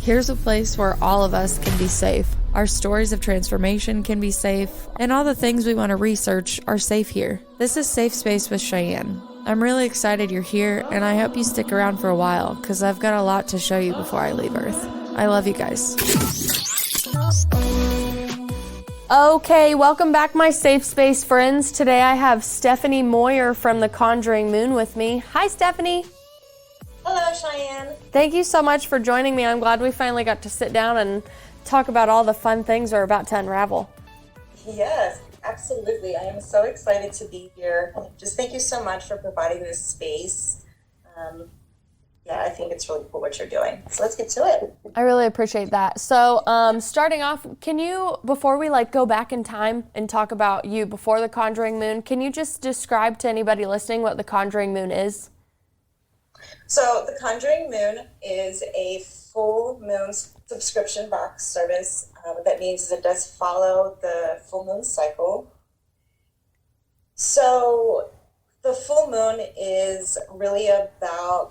Here's a place where all of us can be safe. Our stories of transformation can be safe, and all the things we want to research are safe here. This is Safe Space with Cheyenne. I'm really excited you're here, and I hope you stick around for a while, because I've got a lot to show you before I leave Earth. I love you guys. Okay, welcome back, my Safe Space friends. Today I have Stephanie Moyer from the Conjuring Moon with me. Hi, Stephanie. Hello, Cheyenne. Thank you so much for joining me. I'm glad we finally got to sit down and talk about all the fun things we're about to unravel. Yes, absolutely. I am so excited to be here. Just thank you so much for providing this space. I think it's really cool what you're doing. So let's get to it. I really appreciate that. So starting off, can you, before we go back in time and talk about you before the Conjuring Moon, can you just describe to anybody listening what the Conjuring Moon is? So the Conjuring Moon is a full moon subscription box service. What that means is it does follow the full moon cycle. So the full moon is really about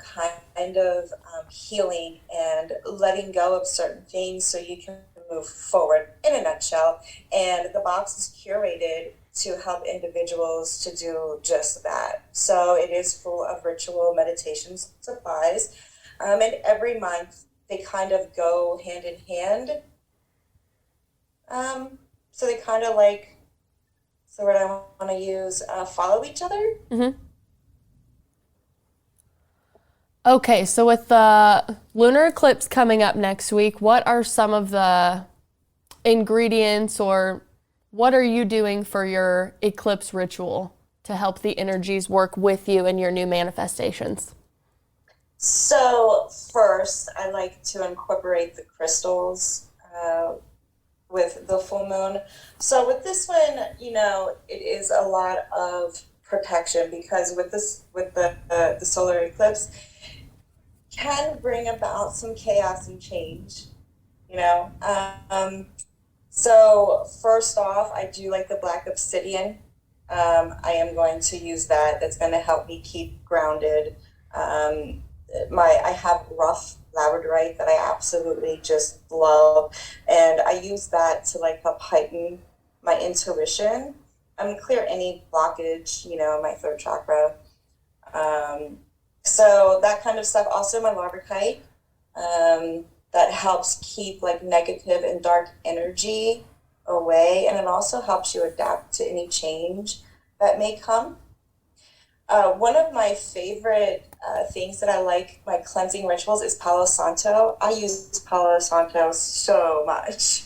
kind of healing and letting go of certain things so you can move forward, in a nutshell. And the box is curated to help individuals to do just that. So it is full of ritual meditation supplies. And every month they kind of go hand in hand. So they kind of so what I want to use, follow each other. Mm-hmm. Okay, so with the lunar eclipse coming up next week, what are some of the ingredients, or what are you doing for your eclipse ritual to help the energies work with you in your new manifestations? So first, I like to incorporate the crystals with the full moon. So with this one, it is a lot of protection, because with the solar eclipse can bring about some chaos and change, So first off, I do like the black obsidian. I am going to use that. That's going to help me keep grounded. I have rough labradorite that I absolutely just love, and I use that to help heighten my intuition and clear any blockage, my third chakra. So that kind of stuff. Also my labradorite. That helps keep negative and dark energy away, and it also helps you adapt to any change that may come. One of my favorite things that I like, my cleansing rituals, is Palo Santo. I use Palo Santo so much.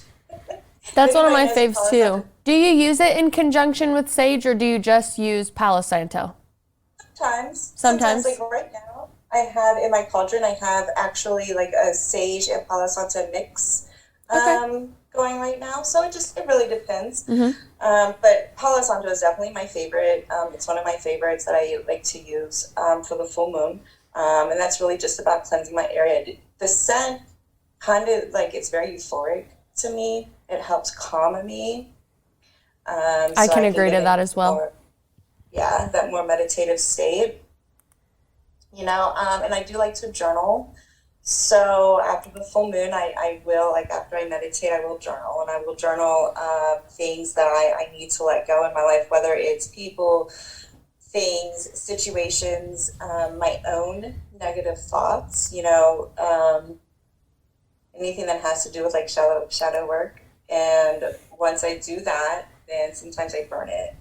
That's one of my faves too. Do you use it in conjunction with sage, or do you just use Palo Santo? Sometimes. Right now, I have in my cauldron, I have actually a sage and Palo Santo mix going right now. So it really depends. Mm-hmm. But Palo Santo is definitely my favorite. It's one of my favorites that I like to use for the full moon. And that's really just about cleansing my area. The scent kind of it's very euphoric to me. It helps calm me. I can agree to that as well. That more meditative state. And I do like to journal. So after the full moon, I will, after I meditate, I will journal. And I will journal things that I need to let go in my life, whether it's people, things, situations, my own negative thoughts, anything that has to do with shadow work. And once I do that, then sometimes I burn it.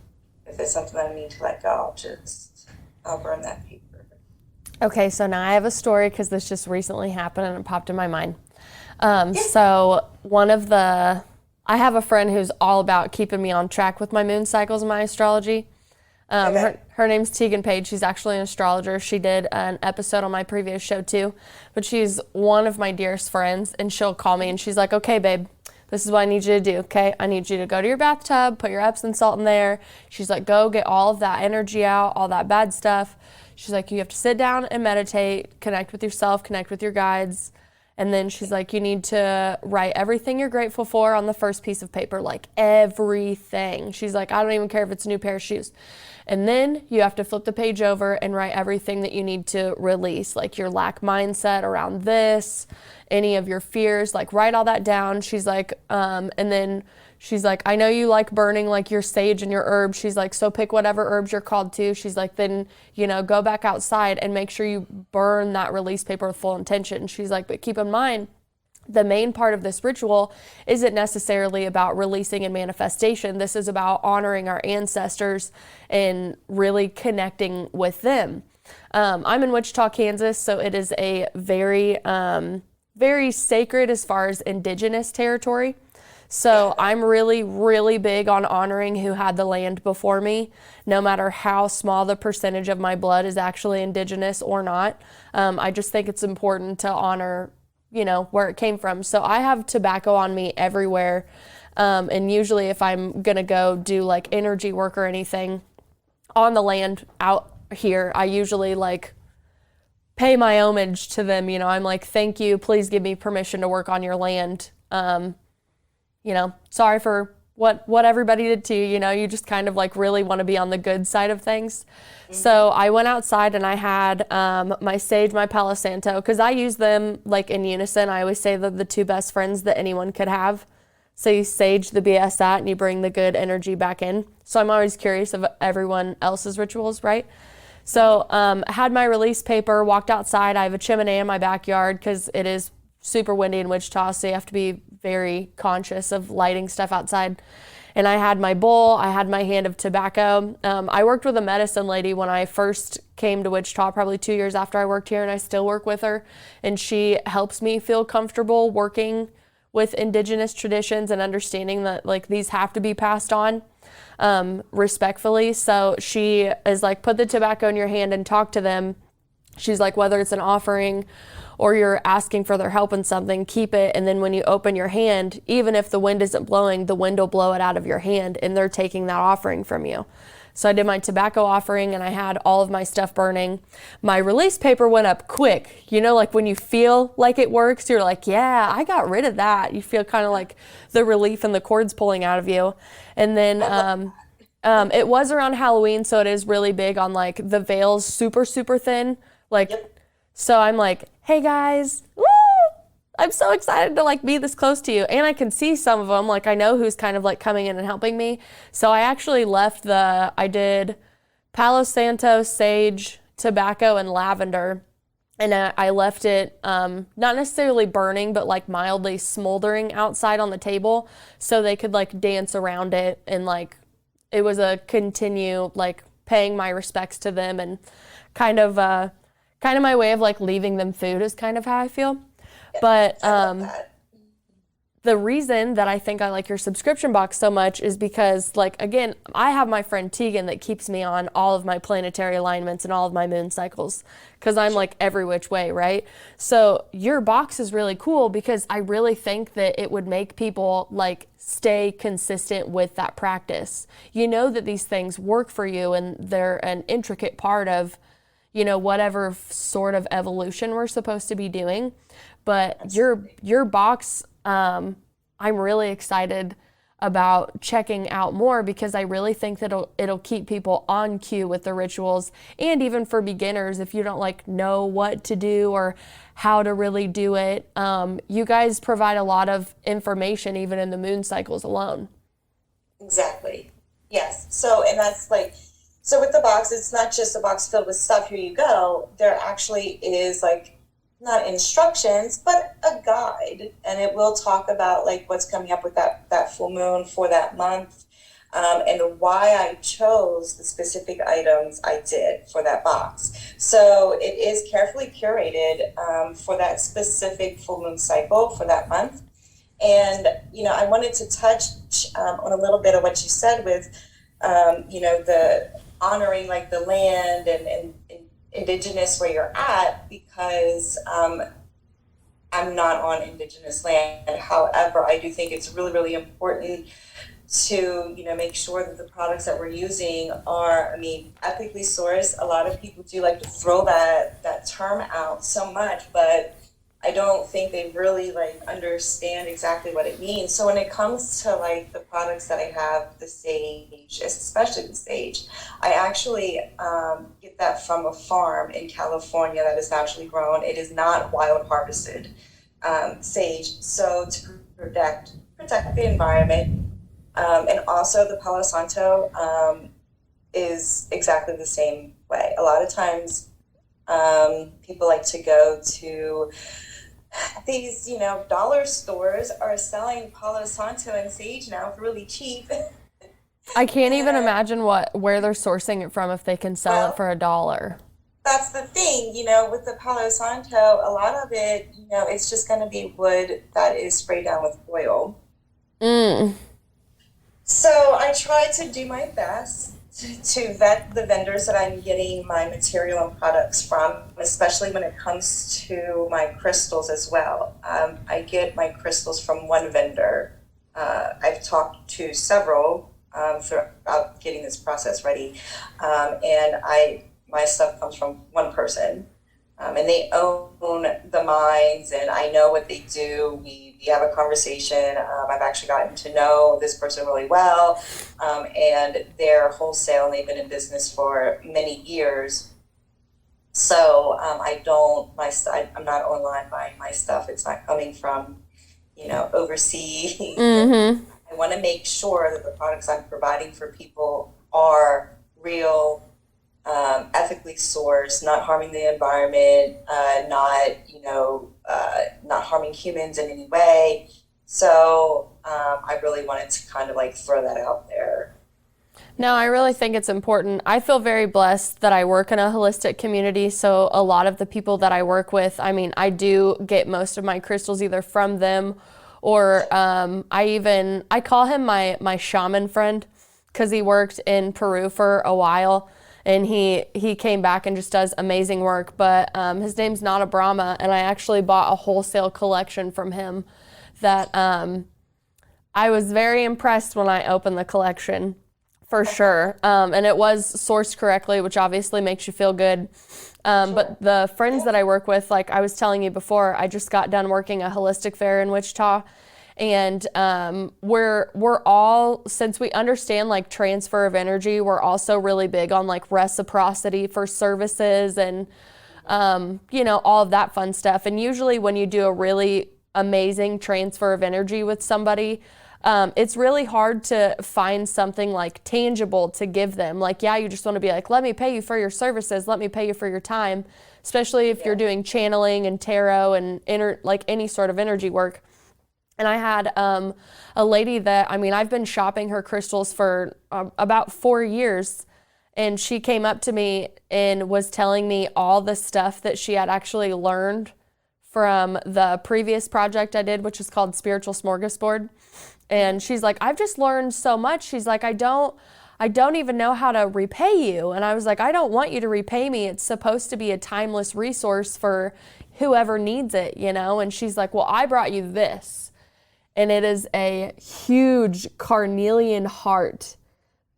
If it's something I need to let go, I'll burn that paper. Okay, so now I have a story, because this just recently happened and it popped in my mind. So I have a friend who's all about keeping me on track with my moon cycles and my astrology. Her name's Tegan Page. She's actually an astrologer. She did an episode on my previous show too, but she's one of my dearest friends, and she'll call me and she's like, okay, babe, this is what I need you to do, okay? I need you to go to your bathtub, put your Epsom salt in there. She's like, go get all of that energy out, all that bad stuff. She's like, you have to sit down and meditate, connect with yourself, connect with your guides, And then she's like, you need to write everything you're grateful for on the first piece of paper, like everything. She's like, I don't even care if it's a new pair of shoes. And then you have to flip the page over and write everything that you need to release, like your lack mindset around this, any of your fears, like write all that down. She's like, and then she's like, I know you like burning like your sage and your herbs. She's like, so pick whatever herbs you're called to. She's like, then, go back outside and make sure you burn that release paper with full intention. She's like, but keep in mind, the main part of this ritual isn't necessarily about releasing and manifestation. This is about honoring our ancestors and really connecting with them. I'm in Wichita, Kansas, so it is a very, very sacred as far as indigenous territory. So I'm really, really big on honoring who had the land before me, no matter how small the percentage of my blood is actually indigenous or not. I just think it's important to honor where it came from. So I have tobacco on me everywhere. And usually if I'm going to go do like energy work or anything on the land out here, I usually like pay my homage to them. I'm like, thank you. Please give me permission to work on your land. Sorry for what everybody did to you. You just kind of like really want to be on the good side of things. Mm-hmm. So I went outside and I had my sage, my Palo Santo, because I use them like in unison. I always say they're the two best friends that anyone could have. So you sage the BS out and you bring the good energy back in. So I'm always curious of everyone else's rituals, right? So I had my release paper, walked outside. I have a chimney in my backyard because it is super windy in Wichita, so you have to be very conscious of lighting stuff outside. And I had my bowl, I had my hand of tobacco. I worked with a medicine lady when I first came to Wichita, probably 2 years after I worked here, and I still work with her. And she helps me feel comfortable working with indigenous traditions and understanding that like these have to be passed on respectfully. So she is like, put the tobacco in your hand and talk to them. She's like, whether it's an offering or you're asking for their help in something, keep it. And then when you open your hand, even if the wind isn't blowing, the wind will blow it out of your hand and they're taking that offering from you. So I did my tobacco offering and I had all of my stuff burning. My release paper went up quick. Like when you feel like it works, you're like, yeah, I got rid of that. You feel kind of like the relief and the cords pulling out of you. And then it was around Halloween, so it is really big on like the veils, super, super thin. So I'm like, hey guys, woo! I'm so excited to like be this close to you. And I can see some of them, like I know who's kind of like coming in and helping me. So I actually I did Palo Santo, sage, tobacco, and lavender. And I left it not necessarily burning, but like mildly smoldering outside on the table so they could like dance around it. And like, it was a continue like paying my respects to them and kind of my way of like leaving them food is kind of how I feel. But the reason that I think I like your subscription box so much is because like, again, I have my friend Tegan that keeps me on all of my planetary alignments and all of my moon cycles because I'm like every which way, right? So your box is really cool because I really think that it would make people like stay consistent with that practice. You know that these things work for you and they're an intricate part of whatever sort of evolution we're supposed to be doing. But your box, I'm really excited about checking out more because I really think that it'll keep people on cue with the rituals. And even for beginners, if you don't like know what to do or how to really do it, you guys provide a lot of information even in the moon cycles alone. Exactly. Yes. So with the box, it's not just a box filled with stuff, here you go. There actually is like, not instructions, but a guide. And it will talk about like what's coming up with that full moon for that month. And why I chose the specific items I did for that box. So it is carefully curated for that specific full moon cycle for that month. And, I wanted to touch on a little bit of what you said with, the honoring like the land and indigenous where you're at, because I'm not on indigenous land. However, I do think it's really, really important to, make sure that the products that we're using are, ethically sourced. A lot of people do like to throw that term out so much, but I don't think they really like understand exactly what it means. So when it comes to like the products that I have, the sage, especially the sage, I actually get that from a farm in California that is naturally grown. It is not wild harvested sage. So to protect the environment, and also the Palo Santo is exactly the same way. A lot of times, people like to go to these, dollar stores are selling Palo Santo and sage now for really cheap. I can't even And imagine where they're sourcing it from if they can sell it well, for $1. that's the thing, with the Palo Santo, a lot of it, it's just going to be wood that is sprayed down with oil. Mm. So I try to do my best to vet the vendors that I'm getting my material and products from, especially when it comes to my crystals as well. I get my crystals from one vendor. I've talked to several throughout getting this process ready, and my stuff comes from one person. And they own the mines, and I know what they do. We have a conversation. I've actually gotten to know this person really well, and they're wholesale, and they've been in business for many years. So I'm not online buying my stuff. It's not coming from, overseas. Mm-hmm. I want to make sure that the products I'm providing for people are real, ethically sourced, not harming the environment, not harming humans in any way. So I really wanted to kind of like throw that out there. No, I really think it's important. I feel very blessed that I work in a holistic community. So a lot of the people that I work with, I mean, I do get most of my crystals either from them or I call him my shaman friend because he worked in Peru for a while. And he came back and just does amazing work. But his name's Nada Brahma, and I actually bought a wholesale collection from him that I was very impressed when I opened the collection, for sure. And it was sourced correctly, which obviously makes you feel good. But the friends that I work with, like I was telling you before, I just got done working a holistic fair in Wichita. And we're all, since we understand like transfer of energy, we're also really big on like reciprocity for services and all of that fun stuff. And usually when you do a really amazing transfer of energy with somebody, it's really hard to find something like tangible to give them. Like, yeah, you just want to be like, let me pay you for your services, let me pay you for your time, especially if you're doing channeling and tarot and like any sort of energy work. And I had a lady that, I've been shopping her crystals for about 4 years. And she came up to me and was telling me all the stuff that she had actually learned from the previous project I did, which is called Spiritual Smorgasbord. And she's like, I've just learned so much. She's like, I don't even know how to repay you. And I was like, I don't want you to repay me. It's supposed to be a timeless resource for whoever needs it, And she's like, well, I brought you this. And it is a huge carnelian heart.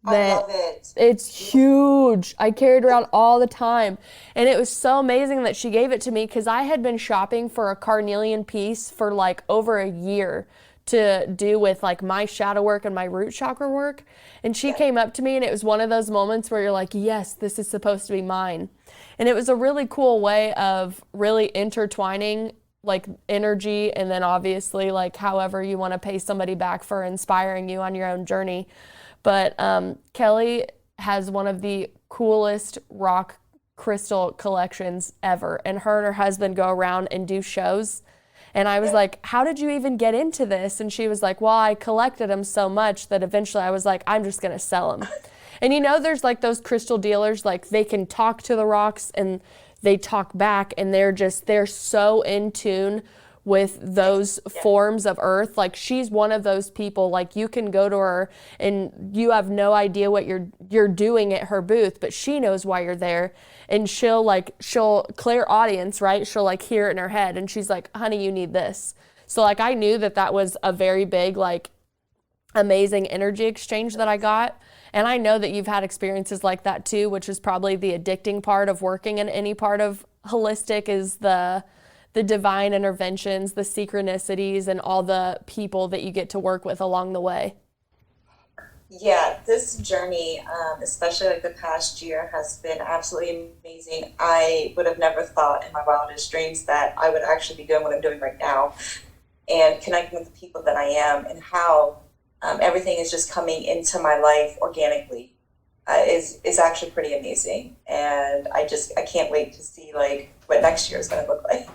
I love it. It's huge. I carried around all the time. And it was so amazing that she gave it to me because I had been shopping for a carnelian piece for like over a year to do with like my shadow work and my root chakra work. And she came up to me and it was one of those moments where you're like, yes, this is supposed to be mine. And it was a really cool way of really intertwining like energy and then obviously like however you want to pay somebody back for inspiring you on your own journey. But Kelly has one of the coolest rock crystal collections ever. And her and her husband go around and do shows. And I was like, how did you even get into this? And she was like, well, I collected them so much that eventually I was like, I'm just going to sell them. And there's like those crystal dealers, like they can talk to the rocks and they talk back and they're so in tune with those forms of earth. Like she's one of those people, like you can go to her and you have no idea what you're doing at her booth, but she knows why you're there. And she'll clear audience, right? She'll like hear it in her head and she's like, honey, you need this. So like I knew that was a very big, like amazing energy exchange that I got. And I know that you've had experiences like that too, which is probably the addicting part of working in any part of holistic is the the divine interventions, the synchronicities, and all the people that you get to work with along the way. Yeah, this journey, especially like the past year, has been absolutely amazing. I would have never thought in my wildest dreams that I would actually be doing what I'm doing right now and connecting with the people that I am, and how everything is just coming into my life organically is actually pretty amazing. And I can't wait to see like what next year is going to look like.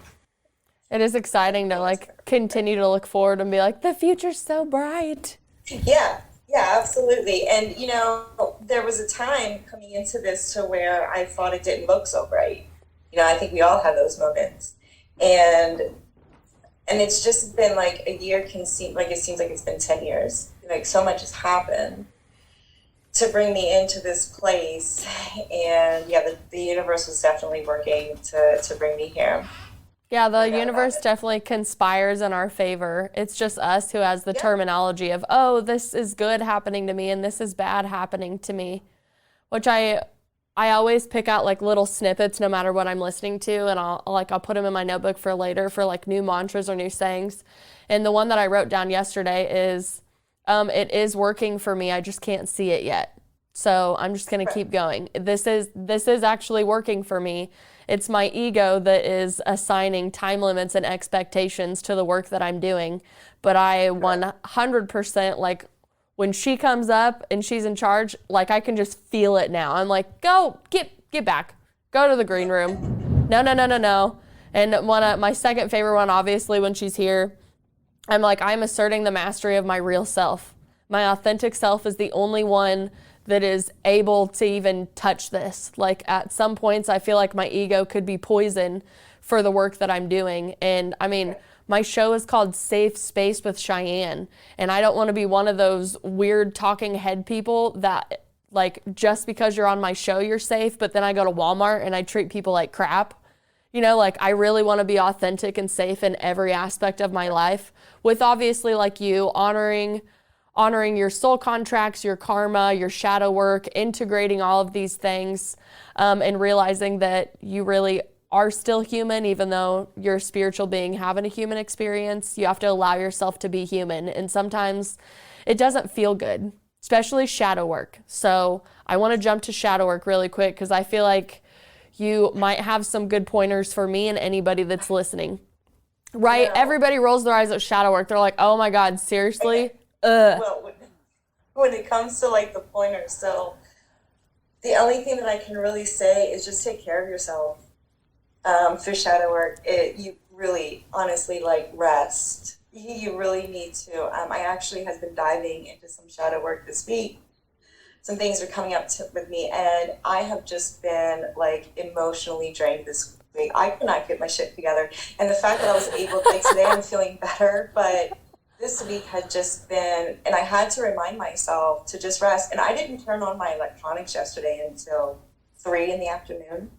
It is exciting to like continue to look forward and be like, the future's so bright. Yeah. Yeah, absolutely. And, there was a time coming into this to where I thought it didn't look so bright. I think we all have those moments. And it's just been like a year can seem like it seems like it's been 10 years. Like so much has happened to bring me into this place. And yeah, the universe was definitely working to bring me here. Yeah, the universe definitely conspires in our favor. It's just us who has the terminology of, oh, this is good happening to me and this is bad happening to me, which I always pick out like little snippets no matter what I'm listening to, and I'll put them in my notebook for later for like new mantras or new sayings. And the one that I wrote down yesterday is, it is working for me, I just can't see it yet. So I'm just going to keep going. This is actually working for me. It's my ego that is assigning time limits and expectations to the work that I'm doing. But I 100%, like when she comes up and she's in charge, like I can just feel it now. I'm like, go, get back. Go to the green room. No. And my second favorite one, obviously, when she's here, I'm like, I'm asserting the mastery of my real self. My authentic self is the only one that is able to even touch this. Like at some points, I feel like my ego could be poison for the work that I'm doing. And I mean, my show is called Safe Space with Cheyenne. And I don't want to be one of those weird talking head people that like, just because you're on my show, you're safe. But then I go to Walmart and I treat people like crap. Like I really want to be authentic and safe in every aspect of my life, with obviously like you honoring your soul contracts, your karma, your shadow work, integrating all of these things, and realizing that you really are still human, even though you're a spiritual being having a human experience. You have to allow yourself to be human. And sometimes it doesn't feel good, especially shadow work. So I want to jump to shadow work really quick because I feel like you might have some good pointers for me and anybody that's listening. Right? Yeah. Everybody rolls their eyes at shadow work. They're like, oh my God, seriously? Well, when it comes to like the pointers, so the only thing that I can really say is just take care of yourself. Through shadow work, you really honestly like rest. You really need to. I actually has been diving into some shadow work this week. Some things are coming up with me, and I have just been like emotionally drained this week. I could not get my shit together, and the fact that I was able, like today, I'm feeling better, but this week had just been, and I had to remind myself to just rest. And I didn't turn on my electronics yesterday until 3 p.m.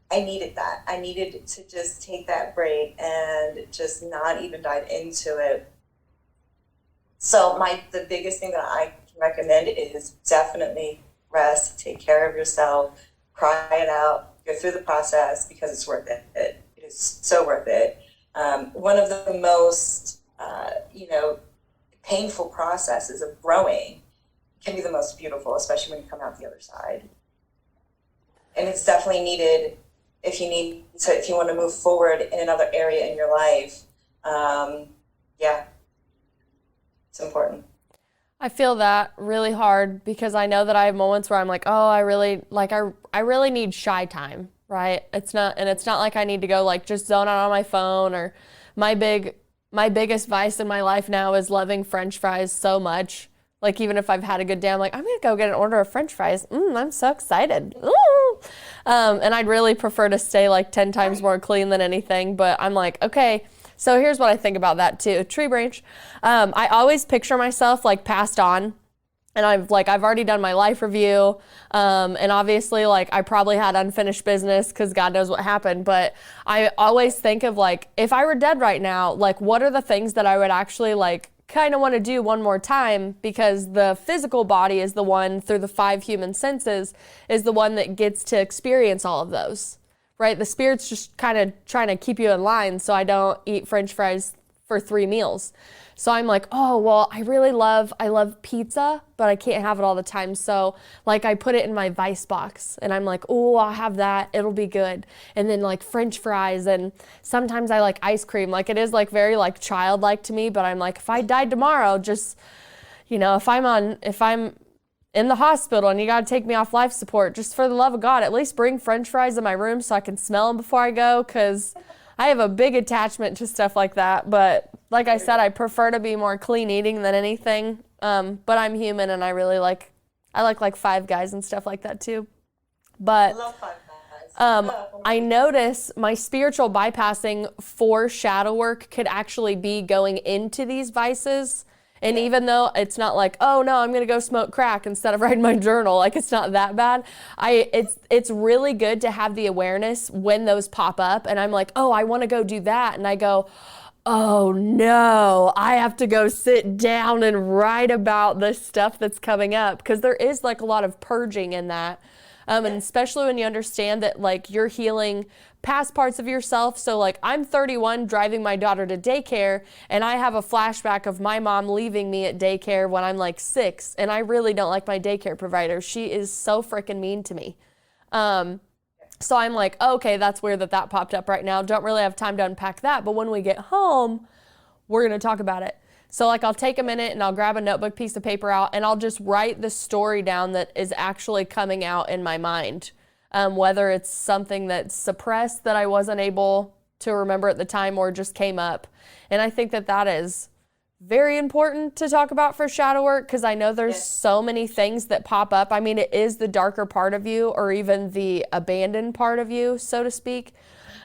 I needed that. I needed to just take that break and just not even dive into it. So the biggest thing that I can recommend is definitely rest, take care of yourself, cry it out, go through the process because it's worth it. It is so worth it. One of the most painful processes of growing can be the most beautiful, especially when you come out the other side. And it's definitely needed if you want to move forward in another area in your life. It's important. I feel that really hard because I know that I have moments where I'm like, oh, I really need shy time, right? It's not like I need to go like just zone out on my phone. Or my biggest vice in my life now is loving French fries so much. Like even if I've had a good day, I'm like, I'm gonna go get an order of French fries. I'm so excited. Ooh. And I'd really prefer to stay like 10 times more clean than anything. But I'm like, okay, so here's what I think about that too. Tree branch. I always picture myself like passed on. And I've already done my life review. And obviously like I probably had unfinished business because God knows what happened. But I always think of like, if I were dead right now, like what are the things that I would actually like kind of want to do one more time, because the physical body is the one through the 5 human senses is the one that gets to experience all of those, right? The spirit's just kind of trying to keep you in line so I don't eat French fries for 3 meals. So I'm like, oh, well, I love pizza, but I can't have it all the time. So like I put it in my Vice box and I'm like, oh, I'll have that. It'll be good. And then like French fries, and sometimes I like ice cream. Like it is like very like childlike to me, but I'm like, if I died tomorrow, just, if I'm in the hospital and you got to take me off life support, just for the love of God, at least bring French fries in my room so I can smell them before I go, because I have a big attachment to stuff like that. But like I said, I prefer to be more clean eating than anything. But I'm human, and I like Five Guys and stuff like that too. But I love Five Guys. I notice my spiritual bypassing for shadow work could actually be going into these vices. And even though it's not like, oh no, I'm gonna go smoke crack instead of writing my journal, like it's not that bad. It's really good to have the awareness when those pop up, and I'm like, oh, I want to go do that, and I go, oh no, I have to go sit down and write about the stuff that's coming up, because there is like a lot of purging in that. And especially when you understand that like you're healing past parts of yourself. So like I'm 31 driving my daughter to daycare, and I have a flashback of my mom leaving me at daycare when I'm like 6, and I really don't like my daycare provider. She is so freaking mean to me. So I'm like, okay, that's weird that popped up right now. Don't really have time to unpack that. But when we get home, we're going to talk about it. So like I'll take a minute and I'll grab a notebook, piece of paper out, and I'll just write the story down that is actually coming out in my mind. Whether it's something that's suppressed that I wasn't able to remember at the time or just came up. And I think that is very important to talk about for shadow work, because I know there's so many things that pop up. I mean, it is the darker part of you, or even the abandoned part of you, so to speak.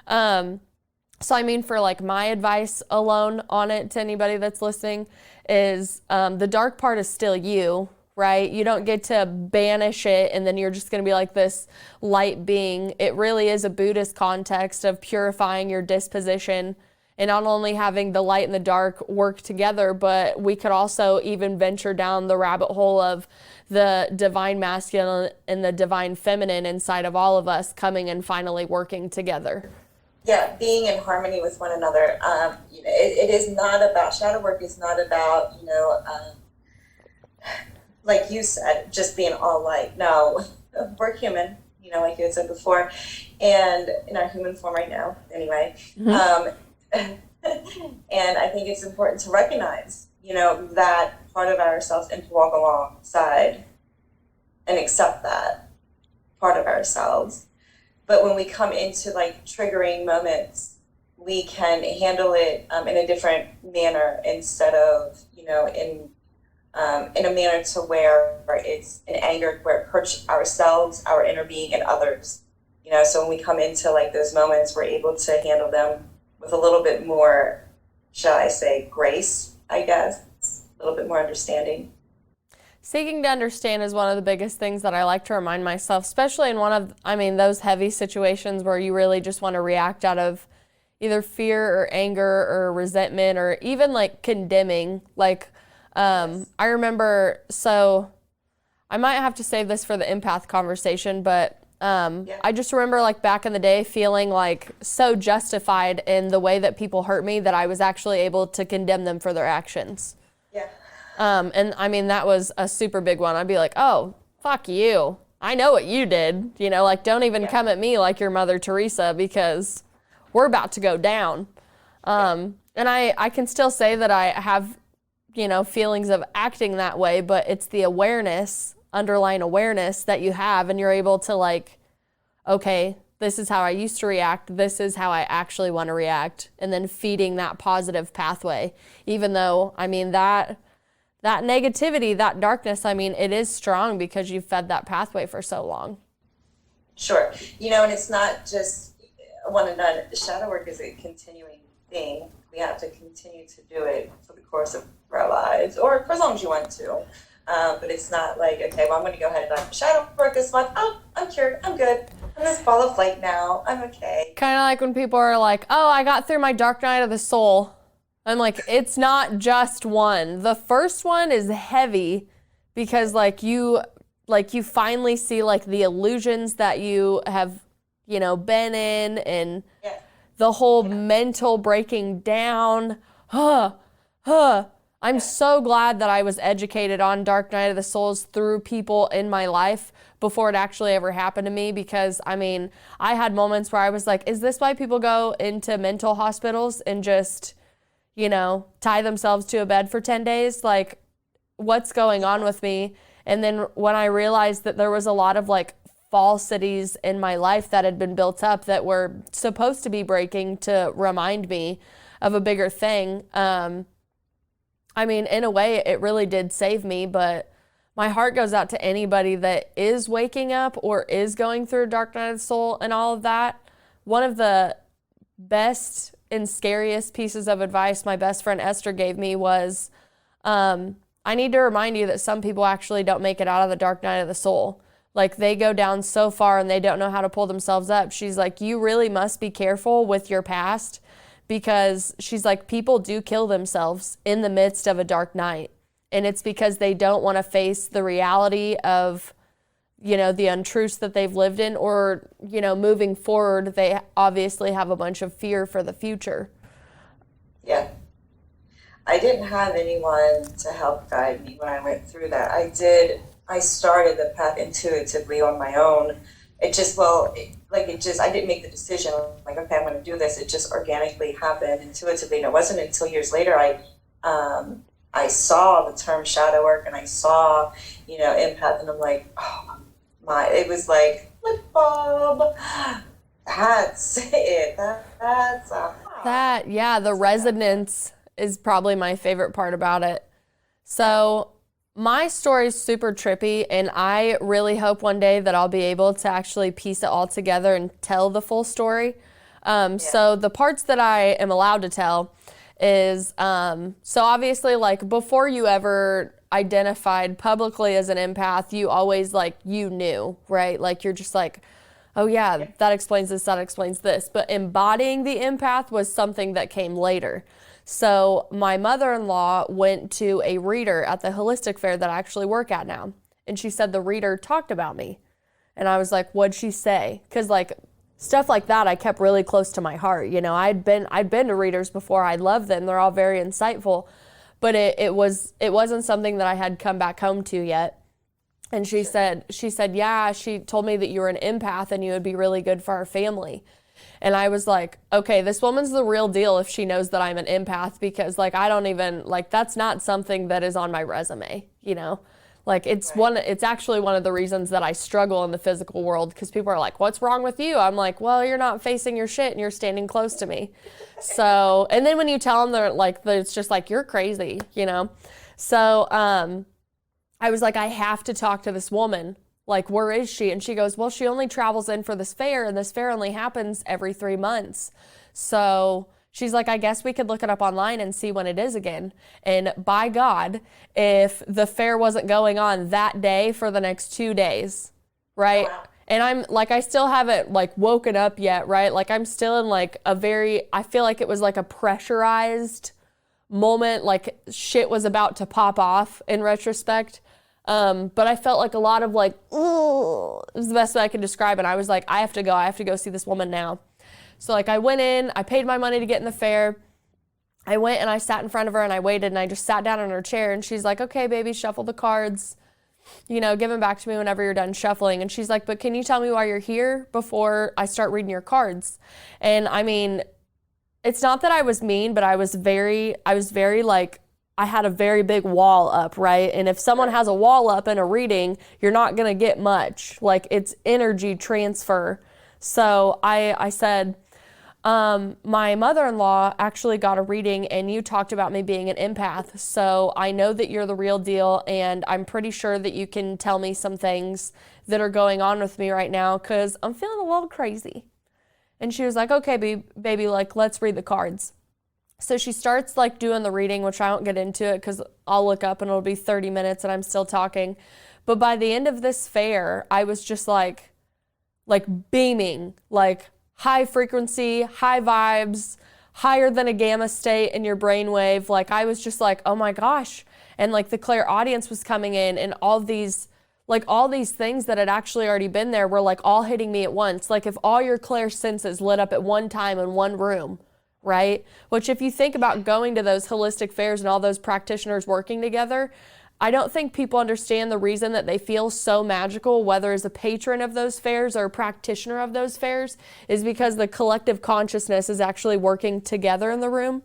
So I mean, for like my advice alone on it to anybody that's listening is the dark part is still you, right? You don't get to banish it and then you're just going to be like this light being. It really is a Buddhist context of purifying your disposition, and not only having the light and the dark work together, but we could also even venture down the rabbit hole of the divine masculine and the divine feminine inside of all of us coming and finally working together. Yeah, being in harmony with one another. It is not about, shadow work is not about, like you said, just being all light. No, we're human, like you had said before, and in our human form right now, anyway. Mm-hmm. And I think it's important to recognize, that part of ourselves, and to walk alongside and accept that part of ourselves. But when we come into like triggering moments, we can handle it in a different manner, instead of, in a manner to where it's an anger, where it hurts ourselves, our inner being, and others. So when we come into like those moments, we're able to handle them with a little bit more, shall I say, grace, I guess, a little bit more understanding. Seeking to understand is one of the biggest things that I like to remind myself, especially in those heavy situations where you really just want to react out of either fear or anger or resentment, or even like condemning. Like, I remember, so I might have to save this for the empath conversation, but I just remember like back in the day feeling like so justified in the way that people hurt me that I was actually able to condemn them for their actions. Yeah. And I mean, that was a super big one. I'd be like, oh, fuck you. I know what you did. Like, don't even come at me like you're Mother Teresa, because we're about to go down. And I can still say that I have, feelings of acting that way, but it's the underlying awareness that you have, and you're able to like, okay, this is how I used to react. This is how I actually want to react. And then feeding that positive pathway, even though, that negativity, that darkness, it is strong because you've fed that pathway for so long. Sure. And it's not just one and done. Shadow work is a continuing thing. We have to continue to do it for the course of our lives, or for as long as you want to. But it's not like, okay, well, I'm going to go ahead and shadow work this month. Oh, I'm cured. I'm good. I'm this ball of light now. I'm okay. Kind of like when people are like, oh, I got through my dark night of the soul. I'm like, it's not just one. The first one is heavy because you finally see like the illusions that you have been in, and Yeah. the whole mental breaking down. I'm so glad that I was educated on Dark Night of the Souls through people in my life before it actually ever happened to me, because I had moments where I was like, is this why people go into mental hospitals and just, tie themselves to a bed for 10 days? Like, what's going on with me? And then when I realized that there was a lot of like falsities in my life that had been built up that were supposed to be breaking to remind me of a bigger thing, in a way, it really did save me, but my heart goes out to anybody that is waking up or is going through Dark Night of the Soul and all of that. One of the best and scariest pieces of advice my best friend Esther gave me was, I need to remind you that some people actually don't make it out of the Dark Night of the Soul. Like, they go down so far and they don't know how to pull themselves up. She's like, you really must be careful with your past, because she's like, people do kill themselves in the midst of a dark night. And it's because they don't want to face the reality of, the untruths that they've lived in, or, moving forward, they obviously have a bunch of fear for the future. Yeah. I didn't have anyone to help guide me when I went through that. I started the path intuitively on my own. I didn't make the decision, like, okay, I'm going to do this. It just organically happened intuitively. And it wasn't until years later I saw the term shadow work, and I saw, empath, and I'm like, oh my, it was like, lip bulb. That's it. The resonance is probably my favorite part about it. So my story is super trippy, and I really hope one day that I'll be able to actually piece it all together and tell the full story. So the parts that I am allowed to tell is, so obviously, like, before you ever identified publicly as an empath, you always, like, you knew, right? Like, you're just like, oh yeah, that explains this, that explains this. But embodying the empath was something that came later. So my mother-in-law went to a reader at the holistic fair that I actually work at now. And she said the reader talked about me. And I was like, what'd she say? Because, like, stuff like that I kept really close to my heart. I'd been to readers before. I love them. They're all very insightful. But it wasn't something that I had come back home to yet. And she said, yeah, she told me that you were an empath and you would be really good for our family. And I was like, okay, this woman's the real deal if she knows that I'm an empath, because, like, I don't even, like, that's not something that is on my resume, Like, it's actually one of the reasons that I struggle in the physical world, because people are like, what's wrong with you? I'm like, well, you're not facing your shit and you're standing close to me. So, and then when you tell them, they're like, it's just like, you're crazy, So, I was like, I have to talk to this woman. Like, where is she? And she goes, well, she only travels in for this fair, and this fair only happens every 3 months. So she's like, I guess we could look it up online and see when it is again. And by God, if the fair wasn't going on that day for the next 2 days, right? Wow. And I'm like, I still haven't, like, woken up yet, right? Like, I'm still in, like, I feel like it was like a pressurized moment, like shit was about to pop off in retrospect. But I felt like a lot of, like, ooh, it was the best way I could describe it. I was like, I have to go see this woman now. So, like, I went in, I paid my money to get in the fair. I went and I sat in front of her and I waited, and I just sat down in her chair, and she's like, okay, baby, shuffle the cards, give them back to me whenever you're done shuffling. And she's like, but can you tell me why you're here before I start reading your cards? And it's not that I was mean, but I was very like, I had a very big wall up, right? And if someone has a wall up in a reading, you're not going to get much. Like, it's energy transfer. So I said, my mother-in-law actually got a reading, and you talked about me being an empath. So I know that you're the real deal, and I'm pretty sure that you can tell me some things that are going on with me right now, because I'm feeling a little crazy. And she was like, okay, baby, like, let's read the cards. So she starts, like, doing the reading, which I won't get into it because I'll look up and it'll be 30 minutes and I'm still talking. But by the end of this fair, I was just like beaming, like, high frequency, high vibes, higher than a gamma state in your brainwave. Like, I was just like, oh my gosh. And, like, the clairaudience was coming in, and all these, like all these things that had actually already been there were like all hitting me at once. Like if all your clear senses lit up at one time in one room, right? Which if you think about going to those holistic fairs and all those practitioners working together, I don't think people understand the reason that they feel so magical, whether as a patron of those fairs or a practitioner of those fairs, is because the collective consciousness is actually working together in the room.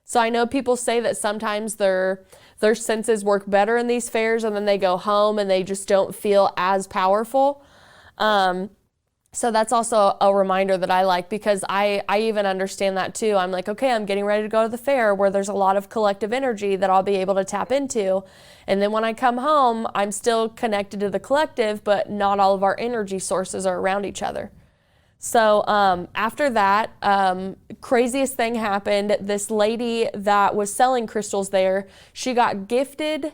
So I know people say that sometimes their senses work better in these fairs and then they go home and they just don't feel as powerful. So that's also a reminder that I like, because I even understand that too. I'm like, okay, I'm getting ready to go to the fair where there's a lot of collective energy that I'll be able to tap into. And then when I come home, I'm still connected to the collective, but not all of our energy sources are around each other. So after that, craziest thing happened. This lady that was selling crystals there, she got gifted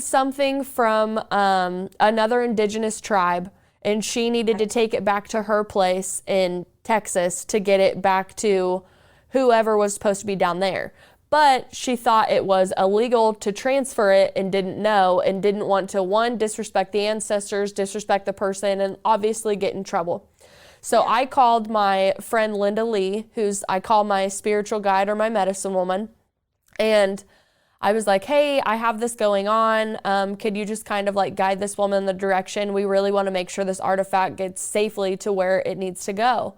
something from another indigenous tribe, and she needed to take it back to her place in Texas to get it back to whoever was supposed to be down there. But she thought it was illegal to transfer it and didn't know, and didn't want to, one, disrespect the ancestors, disrespect the person, and obviously get in trouble. So I called my friend Linda Lee, I call my spiritual guide or my medicine woman, and I was like, hey, I have this going on. Could you just kind of like guide this woman in the direction? We really want to make sure this artifact gets safely to where it needs to go.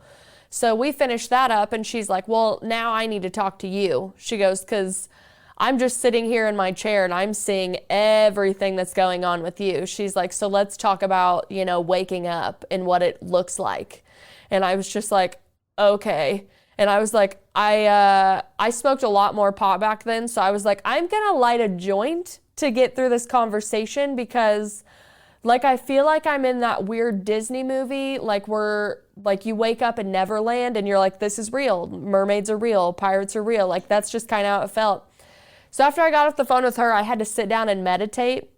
So we finished that up, and she's like, well, now I need to talk to you. She goes, because I'm just sitting here in my chair and I'm seeing everything that's going on with you. She's like, so let's talk about, waking up and what it looks like. And I was just like, okay. And I was like, I smoked a lot more pot back then. So I was like, I'm going to light a joint to get through this conversation, because like, I feel like I'm in that weird Disney movie, like you wake up in Neverland and you're like, this is real. Mermaids are real. Pirates are real. Like, that's just kind of how it felt. So after I got off the phone with her, I had to sit down and meditate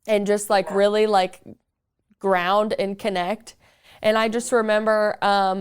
and just like really like ground and connect. And I just remember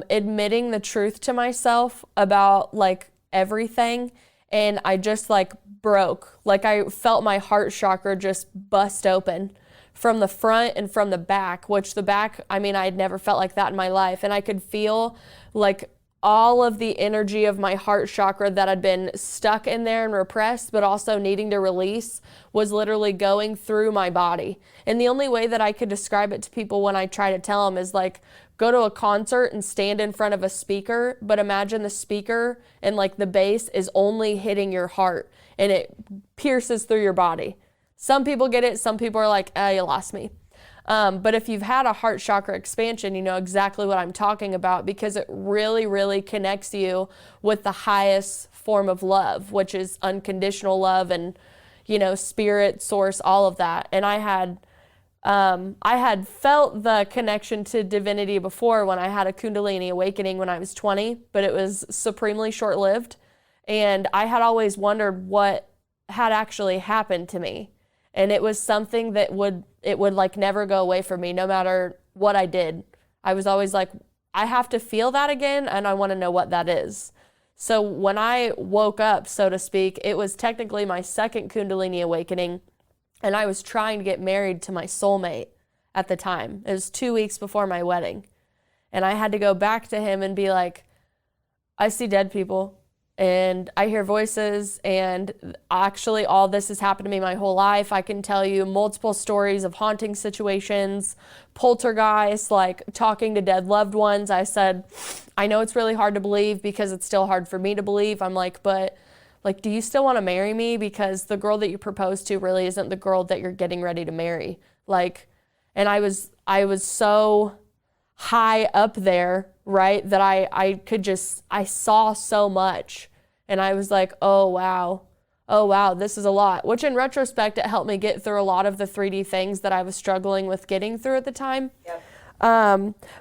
admitting the truth to myself about like everything. And I just like broke. Like, I felt my heart chakra just bust open from the front and from the back, which the back, I mean, I had never felt like that in my life. And I could feel like all of the energy of my heart chakra that had been stuck in there and repressed, but also needing to release, was literally going through my body. And the only way that I could describe it to people when I try to tell them is like, go to a concert and stand in front of a speaker, but imagine the speaker and like the bass is only hitting your heart and it pierces through your body. Some people get it. Some people are like, you lost me. But if you've had a heart chakra expansion, you know exactly what I'm talking about, because it really, really connects you with the highest form of love, which is unconditional love and, spirit, source, all of that. And I had felt the connection to divinity before when I had a Kundalini awakening when I was 20, but it was supremely short-lived. And I had always wondered what had actually happened to me. And it was something that would like never go away from me, no matter what I did. I was always like, I have to feel that again, and I want to know what that is. So when I woke up, so to speak, it was technically my second Kundalini awakening, and I was trying to get married to my soulmate at the time. It was 2 weeks before my wedding. And I had to go back to him and be like, I see dead people. And I hear voices, and actually all this has happened to me my whole life. I can tell you multiple stories of haunting situations, poltergeists, like talking to dead loved ones. I said, I know it's really hard to believe because it's still hard for me to believe. I'm like, but like, do you still want to marry me? Because the girl that you proposed to really isn't the girl that you're getting ready to marry. Like, and I was so high up there, right, that I saw so much. And I was like, oh wow, this is a lot. Which in retrospect, it helped me get through a lot of the 3D things that I was struggling with getting through at the time. Yep.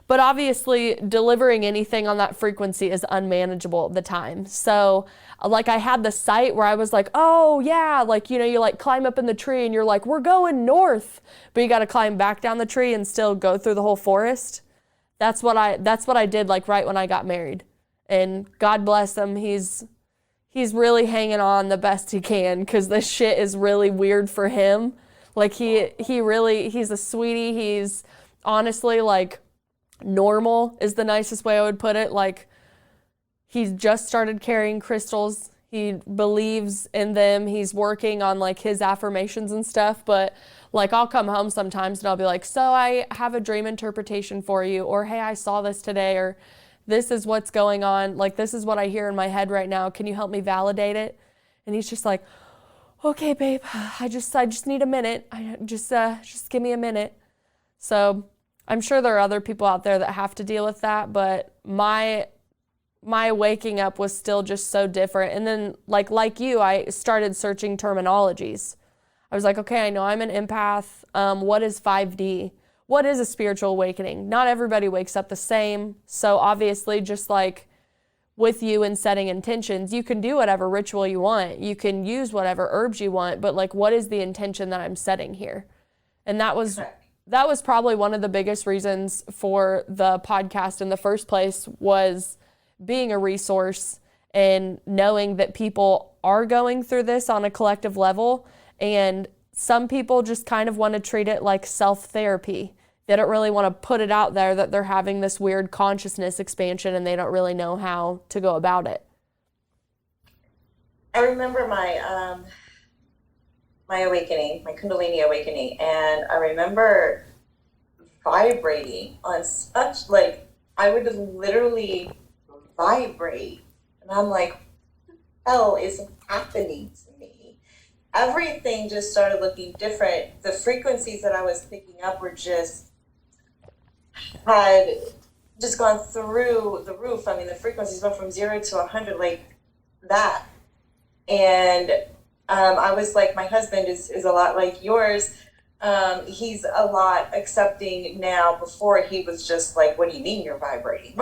But obviously delivering anything on that frequency is unmanageable at the time. So like, I had the sight where I was like, oh yeah, like, you like climb up in the tree and you're like, we're going north, but you got to climb back down the tree and still go through the whole forest. That's what I did, like right when I got married. And God bless him. He's really hanging on the best he can, because this shit is really weird for him. Like he's a sweetie. He's honestly like normal is the nicest way I would put it. Like he's just started carrying crystals. He believes in them. He's working on like his affirmations and stuff. But like I'll come home sometimes and I'll be like, so I have a dream interpretation for you, or hey, I saw this today, or this is what's going on. Like this is what I hear in my head right now. Can you help me validate it? And he's just like, okay, babe, I just need a minute. Just give me a minute. So I'm sure there are other people out there that have to deal with that, but my waking up was still just so different. And then like you, I started searching terminologies. I was like, okay, I know I'm an empath. What is 5D? What is a spiritual awakening? Not everybody wakes up the same. So obviously, just like with you and setting intentions, you can do whatever ritual you want. You can use whatever herbs you want, but like, what is the intention that I'm setting here? And that was probably one of the biggest reasons for the podcast in the first place, was being a resource and knowing that people are going through this on a collective level. And some people just kind of want to treat it like self-therapy. They don't really want to put it out there that they're having this weird consciousness expansion and they don't really know how to go about it. I remember my awakening, my Kundalini awakening, and I remember vibrating on such, like, I would literally vibrate, and I'm like, what the hell is happening to me? Everything just started looking different. The frequencies that I was picking up had just gone through the roof. I mean, the frequencies went from 0 to 100 like that. And I was like, my husband is a lot like yours. He's a lot accepting now. Before, he was just like, what do you mean you're vibrating?